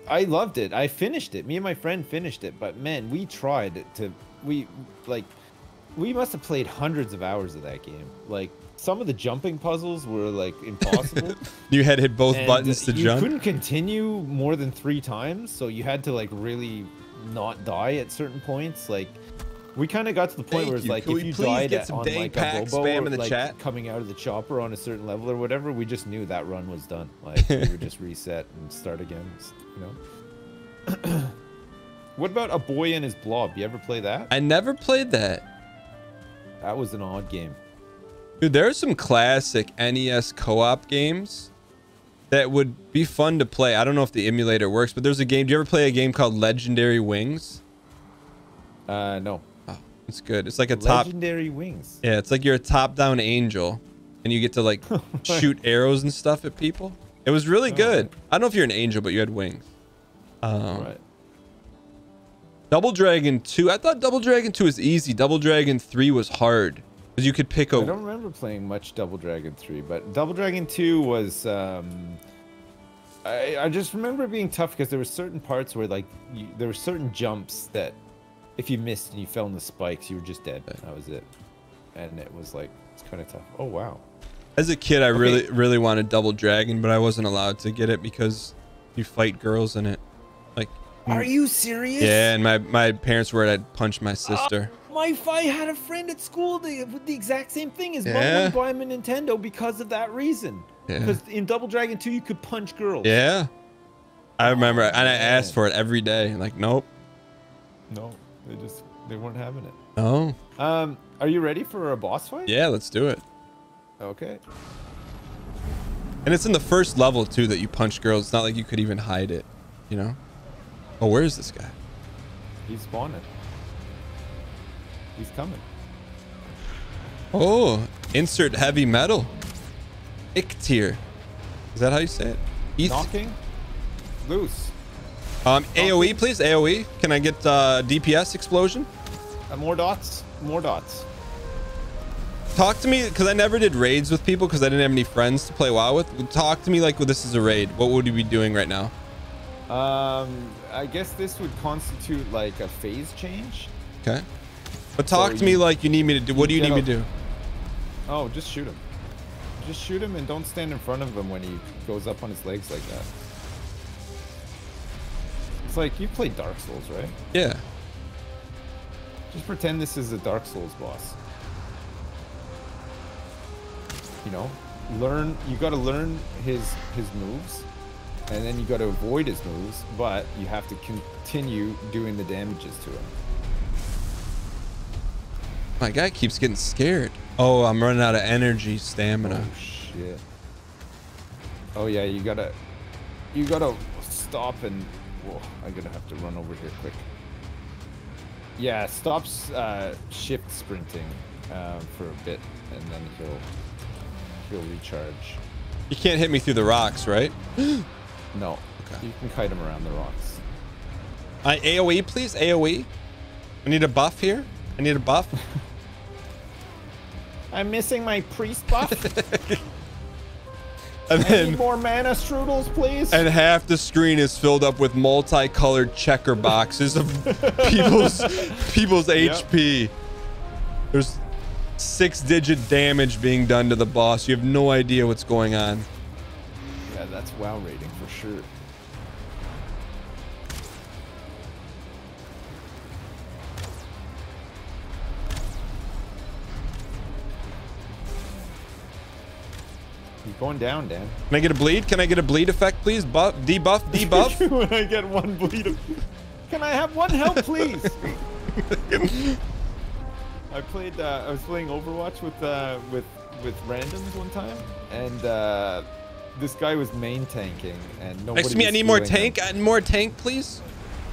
I loved it. I finished it. Me and my friend finished it. But, man, we tried to... We must have played hundreds of hours of that game. Like, some of the jumping puzzles were, like, impossible. You had to hit both buttons to jump? You couldn't continue more than 3 times, so you had to, like, really not die at certain points. Like, we kind of got to the point where it's like, if you died on, like, a Bobo spam or, in the like, chat? coming out of the chopper on a certain level or whatever, we just knew that run was done. Like, we would just reset and start again, you know? What about A Boy and His Blob? You ever play that? I never played that. That was an odd game. Dude, there are some classic NES co-op games that would be fun to play. I don't know if the emulator works, but there's a game. Do you ever play a game called Legendary Wings? No. Oh, it's good. It's like a Legendary Wings. Yeah, it's like you're a top-down angel, and you get to, like, shoot arrows and stuff at people. It was really good. Right. I don't know if you're an angel, but you had wings. Right. Double Dragon 2. I thought Double Dragon 2 was easy. Double Dragon 3 was hard. Because you could pick a... I don't remember playing much Double Dragon 3, but Double Dragon 2 was... I just remember it being tough because there were certain parts where like there were certain jumps that if you missed and you fell in the spikes, you were just dead. That was it. And it was like, it's kind of tough. Oh, wow. As a kid, I really wanted Double Dragon, but I wasn't allowed to get it because you fight girls in it. Like, are you serious? yeah, and my parents were I'd punch my sister. I had a friend at school with the exact same thing. His mom Yeah. wouldn't buy him a Nintendo because of that reason. Yeah. Because in Double Dragon 2, you could punch girls. Yeah. I remember, and I asked for it every day. Like, nope. No, they weren't having it. No. Are you ready for a boss fight? Yeah, let's do it. Okay. And it's in the first level too that you punch girls. It's not like you could even hide it, you know? Oh, where is this guy? He's spawning. He's coming. Oh, insert heavy metal. Ichtyr. Is that how you say it? Knocking. Loose. AoE, please. AoE. Can I get DPS explosion? More dots. More dots. Talk to me, because I never did raids with people because I didn't have any friends to play WoW with. Talk to me like, well, this is a raid. What would you be doing right now? I guess this would constitute like a phase change. Okay. But talk to me like you need me to do. What do you need me to do? Oh, just shoot him. Just shoot him and don't stand in front of him when he goes up on his legs like that. It's like you played Dark Souls, right? Yeah. Just pretend this is a Dark Souls boss. You know, you got to learn his moves, and then you got to avoid his moves, but you have to continue doing the damages to him. My guy keeps getting scared. Oh, I'm running out of energy, stamina. Oh shit. Oh yeah, you gotta stop and whoa, I'm gonna have to run over here quick. Yeah, stops shift sprinting for a bit, and then he'll recharge. You can't hit me through the rocks, right? No. Okay. You can kite him around the rocks. AoE, please. AoE. I need a buff here. I need a buff. I'm missing my priest buff. And I then need more mana strudels, please. and half the screen is filled up with multicolored checker boxes of people's HP. There's 6-digit damage being done to the boss. You have no idea what's going on. Yeah, that's WoW rating for sure. He's going down, Dan. Can I get a bleed? Can I get a bleed effect, please? Buff, debuff, debuff. When I get one bleed, can I have one health, please? I was playing Overwatch with randoms one time, and this guy was main tanking, and nobody. Next to me, I need more tank. More tank, please.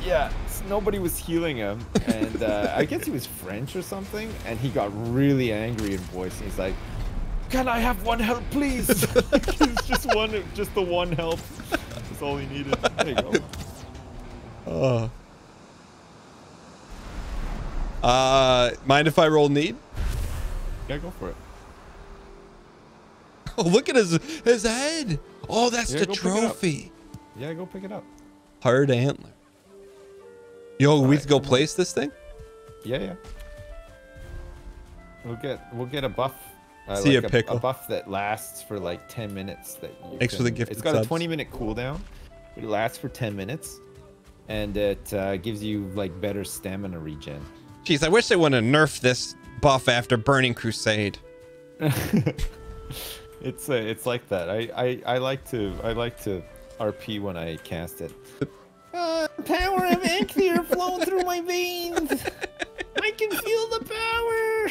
Yeah, nobody was healing him, and I guess he was French or something, and he got really angry in voice. And he's like, "Can I have one health, please?" It's just the one health. That's all he needed. There you go. Oh. Mind if I roll need? Yeah, go for it. Oh, look at his head. Oh, that's Yeah, the go pick it up. trophy. Yeah, go pick it up. Hard antler. Yo, we right, have to go place this thing? Yeah. We'll get a buff. See like a pickle. A buff that lasts for like 10 minutes. Thanks for the gift. It's got a 20-minute cooldown. It lasts for 10 minutes, and it gives you like better stamina regen. Jeez, I wish they wouldn't have nerfed this buff after Burning Crusade. It's like that. I like to RP when I cast it. Power of Ichtyr flowing through my veins. I can feel the power.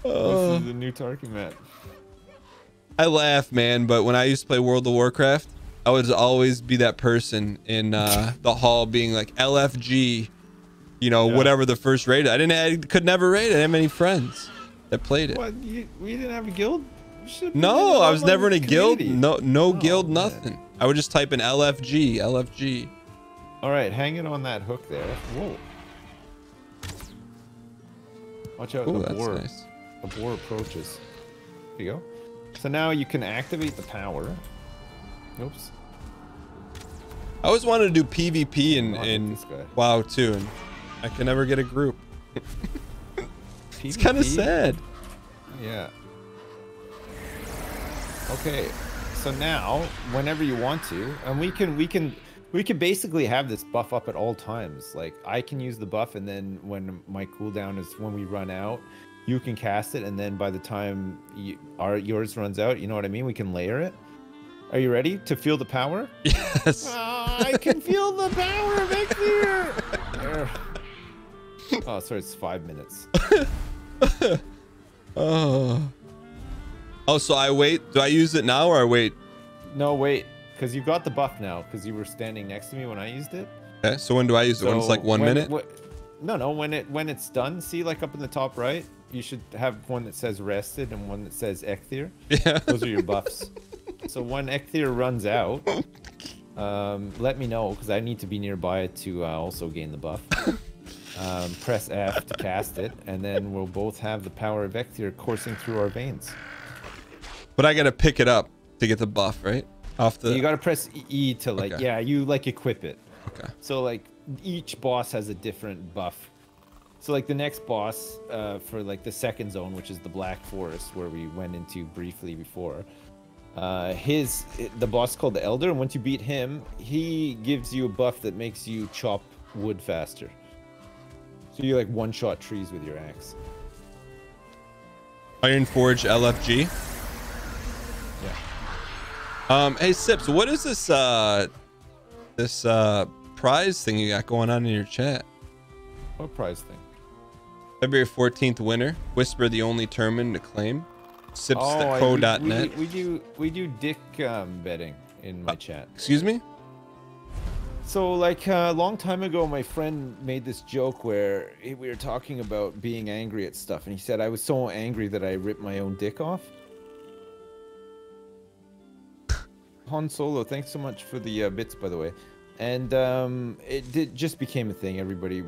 This is a new Tarky map. I laugh, man, but when I used to play World of Warcraft, I would always be that person in the hall being like LFG, whatever the first raid. I could never raid. I didn't have any friends that played it. What? We didn't have a guild? No, I was never in a guild. No guild, man. nothing. I would just type in LFG. All right, hang it on that hook there. Whoa. Watch out, Oh, the that's boar. nice. The boar approaches. There you go. So now you can activate the power. Oops. I always wanted to do PvP I'll hit in this guy. WoW too, and I can never get a group. It's kind of PvP? sad. Yeah. Okay. So now, whenever you want to, and we can basically have this buff up at all times. Like I can use the buff, and then when my cooldown is when we run out, you can cast it, and then by the time yours runs out, you know what I mean? We can layer it. Are you ready to feel the power? Yes. I can feel the power back here. Oh, sorry, it's 5 minutes. Oh. Oh, so I wait. Do I use it now or I wait? No, wait, because you got the buff now, because you were standing next to me when I used it. Okay, so when do I use it? When it's like 1 minute? No, when it's done, see, like up in the top right, you should have one that says rested and one that says Ecthier. Yeah. Those are your buffs. So when Ecthier runs out, let me know, because I need to be nearby to also gain the buff. Press F to cast it, and then we'll both have the power of Ecthier coursing through our veins. But I gotta pick it up to get the buff, right? Off the. You gotta press E to like, Okay. yeah, you like equip it. Okay. So like each boss has a different buff. So like the next boss for like the second zone, which is the Black Forest, where we went into briefly before, the boss called the Elder, and once you beat him, he gives you a buff that makes you chop wood faster. So you like one-shot trees with your axe. Iron Forge LFG. Yeah. Hey Sips, what is this prize thing you got going on in your chat? What prize thing? February 14th winner. Whisper the only termin to claim. Sips.co.net. We do dick betting in my chat. Excuse me? So like a long time ago, my friend made this joke where we were talking about being angry at stuff, and he said I was so angry that I ripped my own dick off. Han Solo, thanks so much for the bits, by the way. And just became a thing. Everybody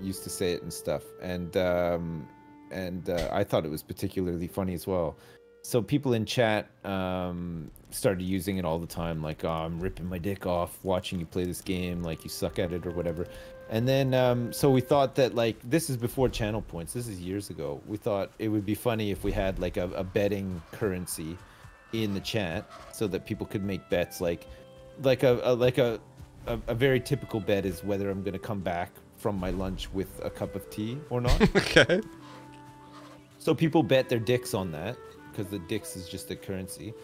used to say it and stuff, and I thought it was particularly funny as well. So people in chat started using it all the time, like, oh, I'm ripping my dick off watching you play this game, like you suck at it or whatever. And then so we thought that, like, this is before channel points, this is years ago, we thought it would be funny if we had like a betting currency in the chat so that people could make bets, like a very typical bet is whether I'm going to come back from my lunch with a cup of tea or not. Okay. So people bet their dicks on that, because the dicks is just a currency,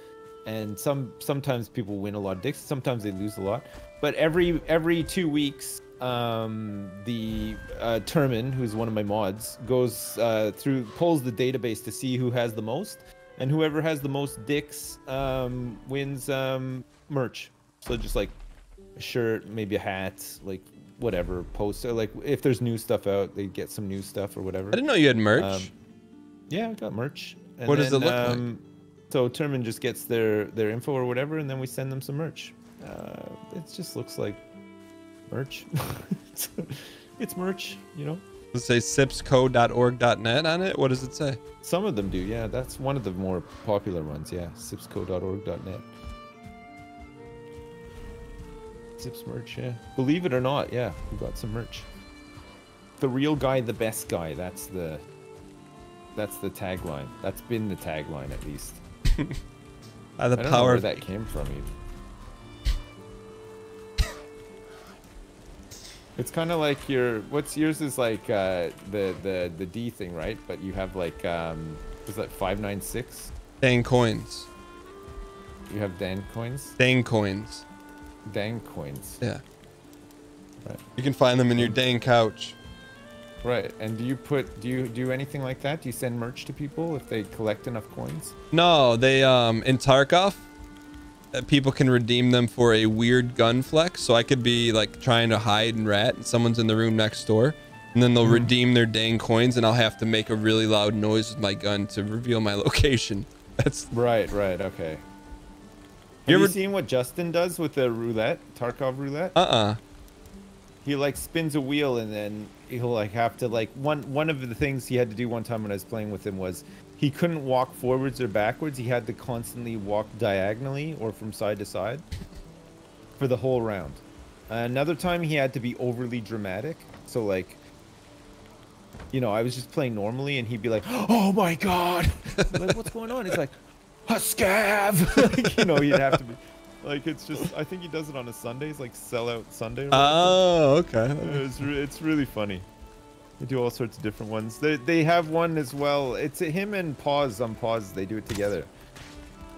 and sometimes people win a lot of dicks, sometimes they lose a lot. But every 2 weeks, the Termin, who's one of my mods, goes pulls the database to see who has the most, and whoever has the most dicks wins merch. So just like a shirt, maybe a hat, like whatever, poster, like if there's new stuff out, they get some new stuff or whatever. I didn't know you had merch. Yeah, I got merch. And what does it look like? So Termin just gets their info or whatever, and then we send them some merch. It just looks like merch. It's merch, you know. Does it say sipsco.org.net on it? What does it say? Some of them do, yeah. That's one of the more popular ones, yeah. sipsco.org.net. Sips merch, yeah. Believe it or not, yeah, we got some merch. The real guy, the best guy. That's the tagline. That's been the tagline, at least. By the I don't know power where of that came from, even. It's kind of like yours is like the D thing, right? But you have like was that 596? Dang coins. You have Dan coins? Dang coins. Dang coins. Yeah. Right. You can find them in your dang couch. Right. And do you do anything like that? Do you send merch to people if they collect enough coins? No, they in Tarkov, people can redeem them for a weird gun flex. So I could be like trying to hide and rat, and someone's in the room next door, and then they'll redeem their dang coins, and I'll have to make a really loud noise with my gun to reveal my location. That's right. Okay. Have you seen what Justin does with the roulette, Tarkov roulette? He like spins a wheel, and then he'll like have to like one of the things he had to do one time when I was playing with him was he couldn't walk forwards or backwards. He had to constantly walk diagonally or from side to side for the whole round. Another time he had to be overly dramatic. So like, you know, I was just playing normally and he'd be like, "Oh my God." I'm like, "What's going on?" He's like, "A scav." Like, you know, he'd have to be like, it's just, I think he does it on a Sundays, like Sell Out Sunday. Oh, okay. It's really funny. They do all sorts of different ones. They have one as well. It's him and Pause on Pause. They do it together.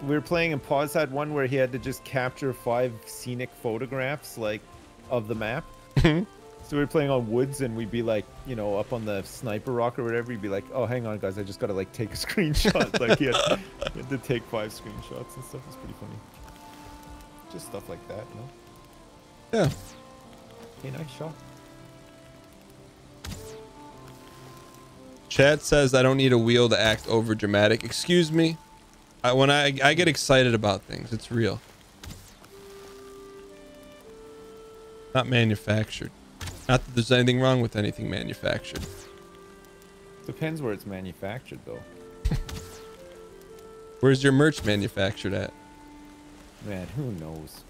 We were playing and Pause had one where he had to just capture 5 scenic photographs like of the map. So we were playing on woods and we'd be like, you know, up on the sniper rock or whatever. He'd be like, "Oh, hang on, guys, I just gotta like take a screenshot." Like he had to take 5 screenshots and stuff. It's pretty funny. Just stuff like that, you know? Yeah. Hey, nice shot. Chat says I don't need a wheel to act over dramatic. Excuse me. When I get excited about things, it's real. Not manufactured. Not that there's anything wrong with anything manufactured. Depends where it's manufactured, though. Where's your merch manufactured at? Man, who knows?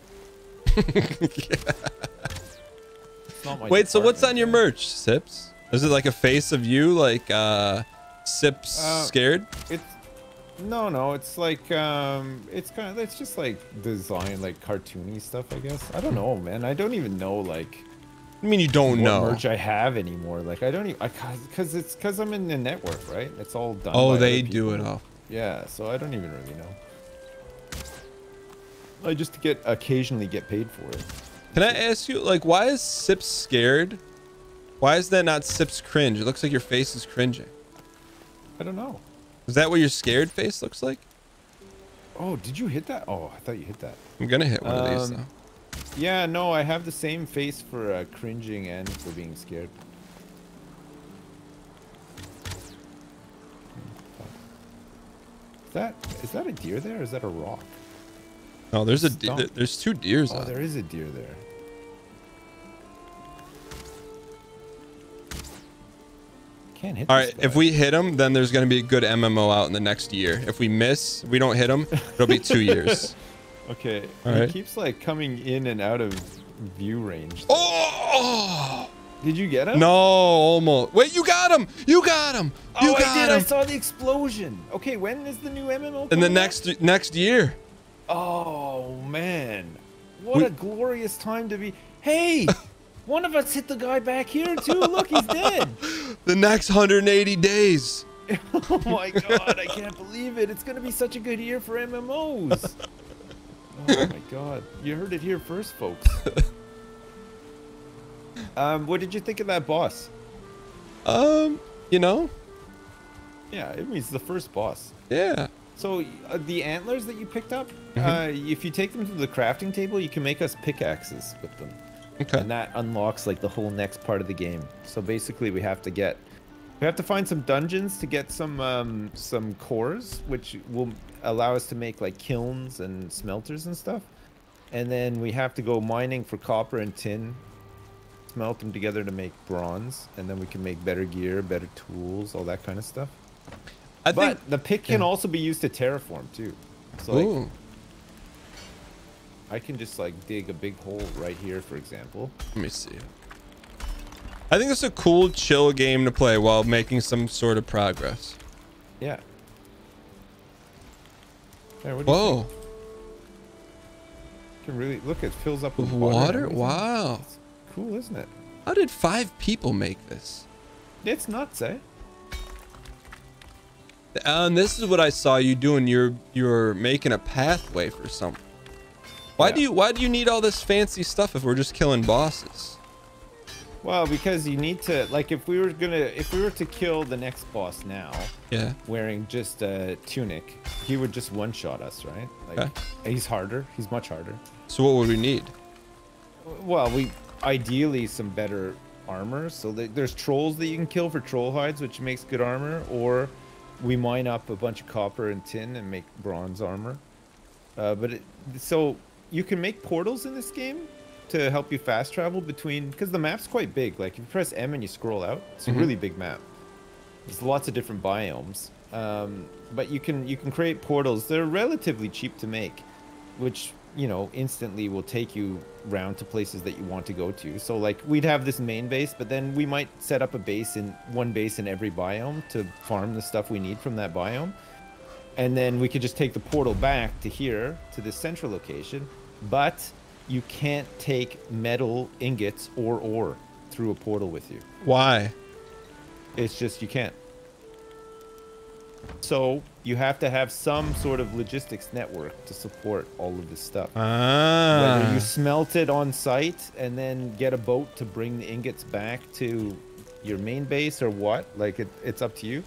Wait, so what's on your merch, Sips? Is it like a face of you, like Sips scared? It's no, it's like it's just like design, like cartoony stuff, I guess. I don't know, man. I don't even know like. I mean, you don't know what merch I have anymore. Like I don't even, because I'm in the network, right? It's all done. Oh, by they other do people. it all. Yeah, so I don't even really know. I just occasionally get paid for it. Can I ask you, like, why is Sips scared? Why is that not Sips cringe? It looks like your face is cringing. I don't know. Is that what your scared face looks like? Oh, did you hit that? Oh, I thought you hit that. I'm gonna hit one of these though. Yeah, no, I have the same face for cringing and for being scared. Is that a deer there or is that a rock? No, there's a there's 2 deers. Oh, there is a deer there. Can't hit. All right, if we hit him, then there's gonna be a good MMO out in the next year. If we miss, we don't hit him, it'll be 2 years. Okay. All He right. keeps like coming in and out of view range. Oh! Did you get him? No, almost. Wait, you got him! You got him! You got I did. him! I saw the explosion. Okay, when is the new MMO? In the coming out? next year. Oh man, what a glorious time to be. Hey, one of us hit the guy back here too. Look, he's dead. The next 180 days. Oh my God, I can't believe it. It's gonna be such a good year for MMOs. Oh my God, you heard it here first, folks. What did you think of that boss? You know? Yeah, it means the first boss. Yeah. So the antlers that you picked up, if you take them to the crafting table, you can make us pickaxes with them. Okay. And that unlocks like the whole next part of the game. So basically we have to find some dungeons to get some cores, which will allow us to make like kilns and smelters and stuff. And then we have to go mining for copper and tin, smelt them together to make bronze, and then we can make better gear, better tools, all that kind of stuff. But the pick can also be used to terraform too. So like, I can just like dig a big hole right here, for example. Let me see. I think it's a cool, chill game to play while making some sort of progress. Yeah. There, what do you think? You can really look. It fills up with water. Water? Wow. It's cool, isn't it? How did 5 people make this? It's nuts, eh? And this is what I saw you doing. You're making a pathway for something. Why do you need all this fancy stuff if we're just killing bosses? Well, because you need to, like, if we were to kill the next boss now, Yeah. wearing just a tunic, he would just one-shot us, right? Like, he's harder. He's much harder. So what would we need? Well, ideally some better armor. So there's trolls that you can kill for troll hides, which makes good armor, or we mine up a bunch of copper and tin and make bronze armor. So you can make portals in this game to help you fast travel between, because the map's quite big. Like if you press M and you scroll out, it's a really big map. There's lots of different biomes. But you can create portals. They're relatively cheap to make, which, you know, instantly will take you round to places that you want to go to. So like we'd have this main base, but then we might set up a base in one base in every biome to farm the stuff we need from that biome. And then we could just take the portal back to here, to this central location. But you can't take metal ingots or ore through a portal with you. Why? It's just you can't. So you have to have some sort of logistics network to support all of this stuff. Whether you smelt it on site and then get a boat to bring the ingots back to your main base or what, like it's up to you.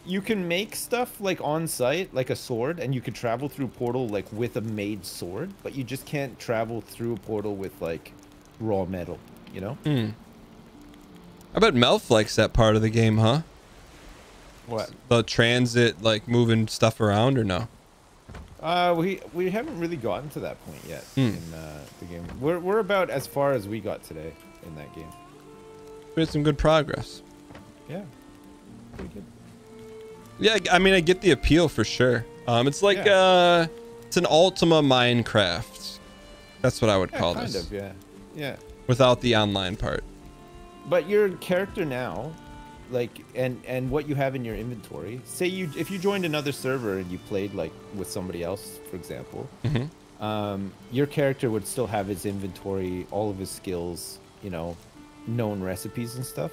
You can make stuff like on site, like a sword, and you can travel through portal like with a made sword, but you just can't travel through a portal with like raw metal, you know? I bet Melf likes that part of the game, huh? What? The transit, like moving stuff around, or no? We haven't really gotten to that point yet in the game. We're about as far as we got today in that game. We had some good progress. Yeah, pretty good. Yeah, I mean, I get the appeal for sure. It's like it's an Ultima Minecraft. That's what I would call this. Kind of, yeah, yeah. Without the online part. But your character now, like, and what you have in your inventory. Say if you joined another server and you played like with somebody else, for example, your character would still have his inventory, all of his skills, you know, known recipes and stuff.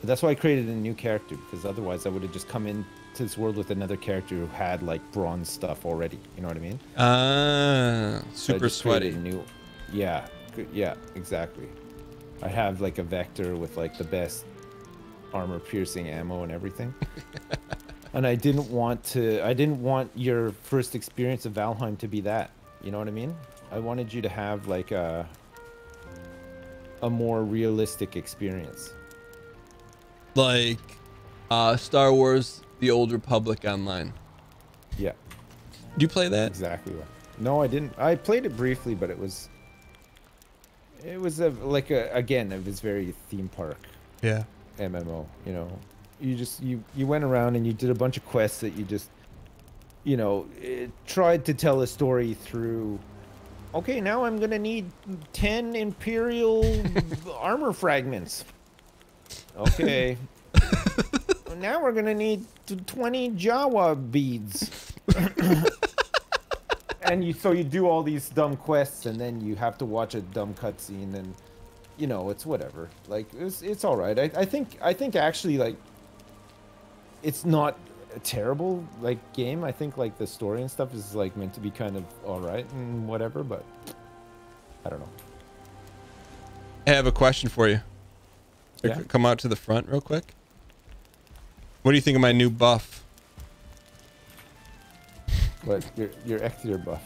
But that's why I created a new character, because otherwise I would have just come into this world with another character who had like bronze stuff already. You know what I mean? Super sweaty. Yeah, exactly. I have like a Vector with like the best armor piercing ammo and everything. And I didn't want your first experience of Valheim to be that. You know what I mean? I wanted you to have like a more realistic experience. Like Star Wars The Old Republic Online. Yeah. Did you play that? Exactly. No, I didn't. I played it briefly, but it was again, it was very theme park. Yeah. MMO, you know. You went around and you did a bunch of quests that you just, you know, tried to tell a story through. Okay, now I'm gonna need 10 Imperial armor fragments. Okay. Now we're gonna need 20 Jawa beads. And so you do all these dumb quests, and then you have to watch a dumb cutscene, and you know, it's whatever. Like it's all right. I think actually, like, it's not a terrible like game. I think like the story and stuff is like meant to be kind of all right and whatever, but I don't know. I have a question for you. Yeah? Come out to the front real quick. What do you think of my new buff? But your Ector buff.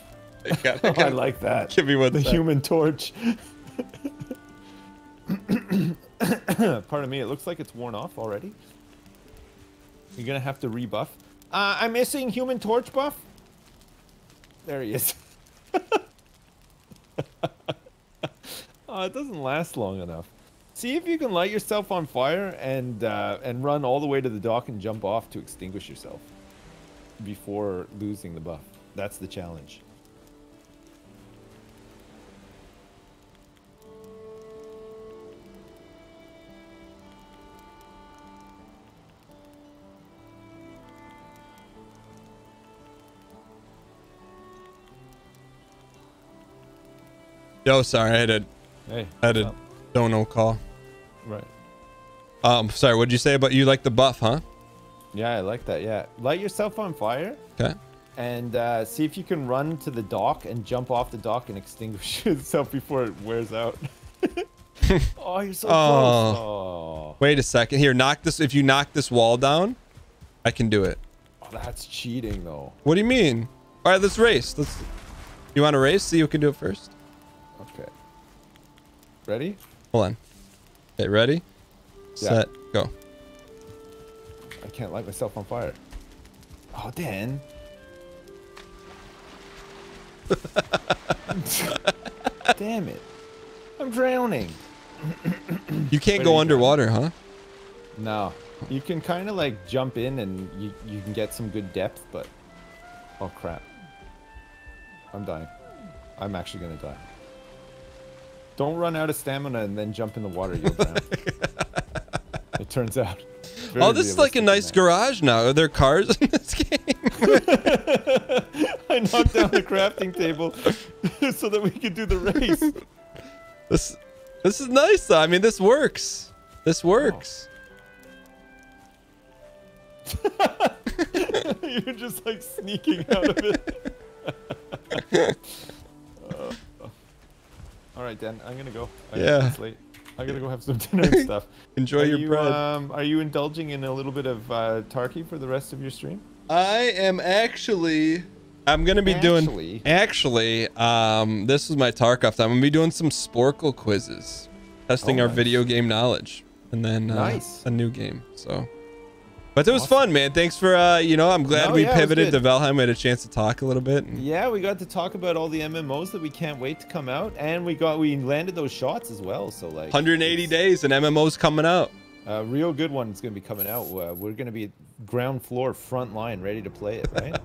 I like that. Give me what the Human Torch. Pardon me, it looks like it's worn off already. You're gonna have to rebuff. I'm missing Human Torch buff. There he is. Oh, it doesn't last long enough. See if you can light yourself on fire and run all the way to the dock and jump off to extinguish yourself before losing the buff. That's the challenge. Yo, sorry, I had a dono call. Right. Sorry, what'd you say about you like the buff, huh? Yeah, I like that. Yeah, light yourself on fire. Okay. And see if you can run to the dock and jump off the dock and extinguish yourself before it wears out. Oh, you're so close. Oh. Wait a second. Here, knock this. If you knock this wall down, I can do it. Oh, that's cheating, though. What do you mean? All right, let's race. You want to race? See who can do it first. Okay. Ready? Hold on. Okay, ready? Set, go. I can't light myself on fire. Oh, Dan. Damn it. I'm drowning. You can't go underwater, huh? No. You can kind of like jump in and you can get some good depth, but oh crap, I'm dying. I'm actually gonna die. Don't run out of stamina and then jump in the water. You'll drown. It turns out. Oh, this is like a nice garage now. Are there cars in this game? I knocked down the crafting table so that we could do the race. This is nice though. I mean, this works. This works. Oh. You're just like sneaking out of it. All right, Dan. I'm gonna go. It's late. I gotta go have some dinner and stuff. Enjoy your bread. Are you indulging in a little bit of Tarky for the rest of your stream? I am actually. I'm gonna be doing. Actually, this is my Tarkov time. I'm gonna be doing some Sporkle quizzes, testing our video game knowledge, and then a new game. So, but it was fun, man. Thanks for you know. I'm glad we pivoted to Valheim. We had a chance to talk a little bit. Yeah, we got to talk about all the MMOs that we can't wait to come out, and we landed those shots as well. So like 180 days and MMOs coming out. A real good one is gonna be coming out. We're gonna be ground floor, front line, ready to play it. Right.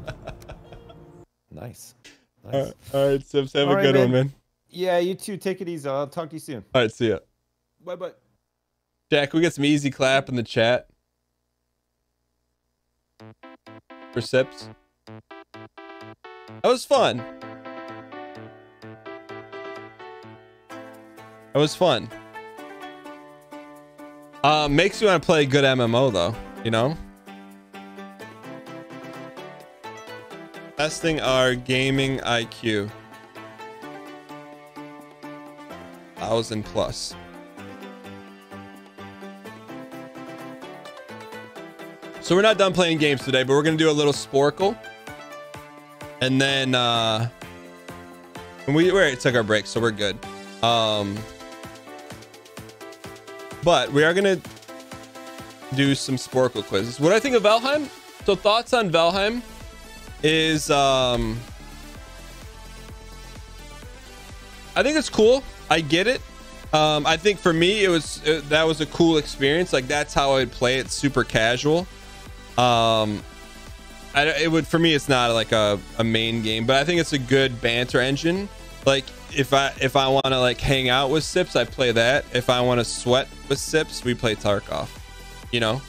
Nice. All right, Sips, have a good one, man. Yeah, you too. Take it easy. I'll talk to you soon. All right, see ya. Bye-bye. Jack, we get some easy clap in the chat. For Sips. That was fun. That was fun. Makes you want to play a good MMO, though, you know? Testing our gaming IQ. 1,000+. So we're not done playing games today, but we're gonna do a little Sporkle, and then we already took our break, so we're good. But we are gonna do some Sporkle quizzes. What I think of Valheim? So thoughts on Valheim is I think it's cool. I get it. I think for me that was a cool experience. Like that's how I'd play it, super casual. It would, for me, it's not like a main game, but I think it's a good banter engine. Like if I want to like hang out with Sips, I play that. If I want to sweat with Sips, we play Tarkov, you know?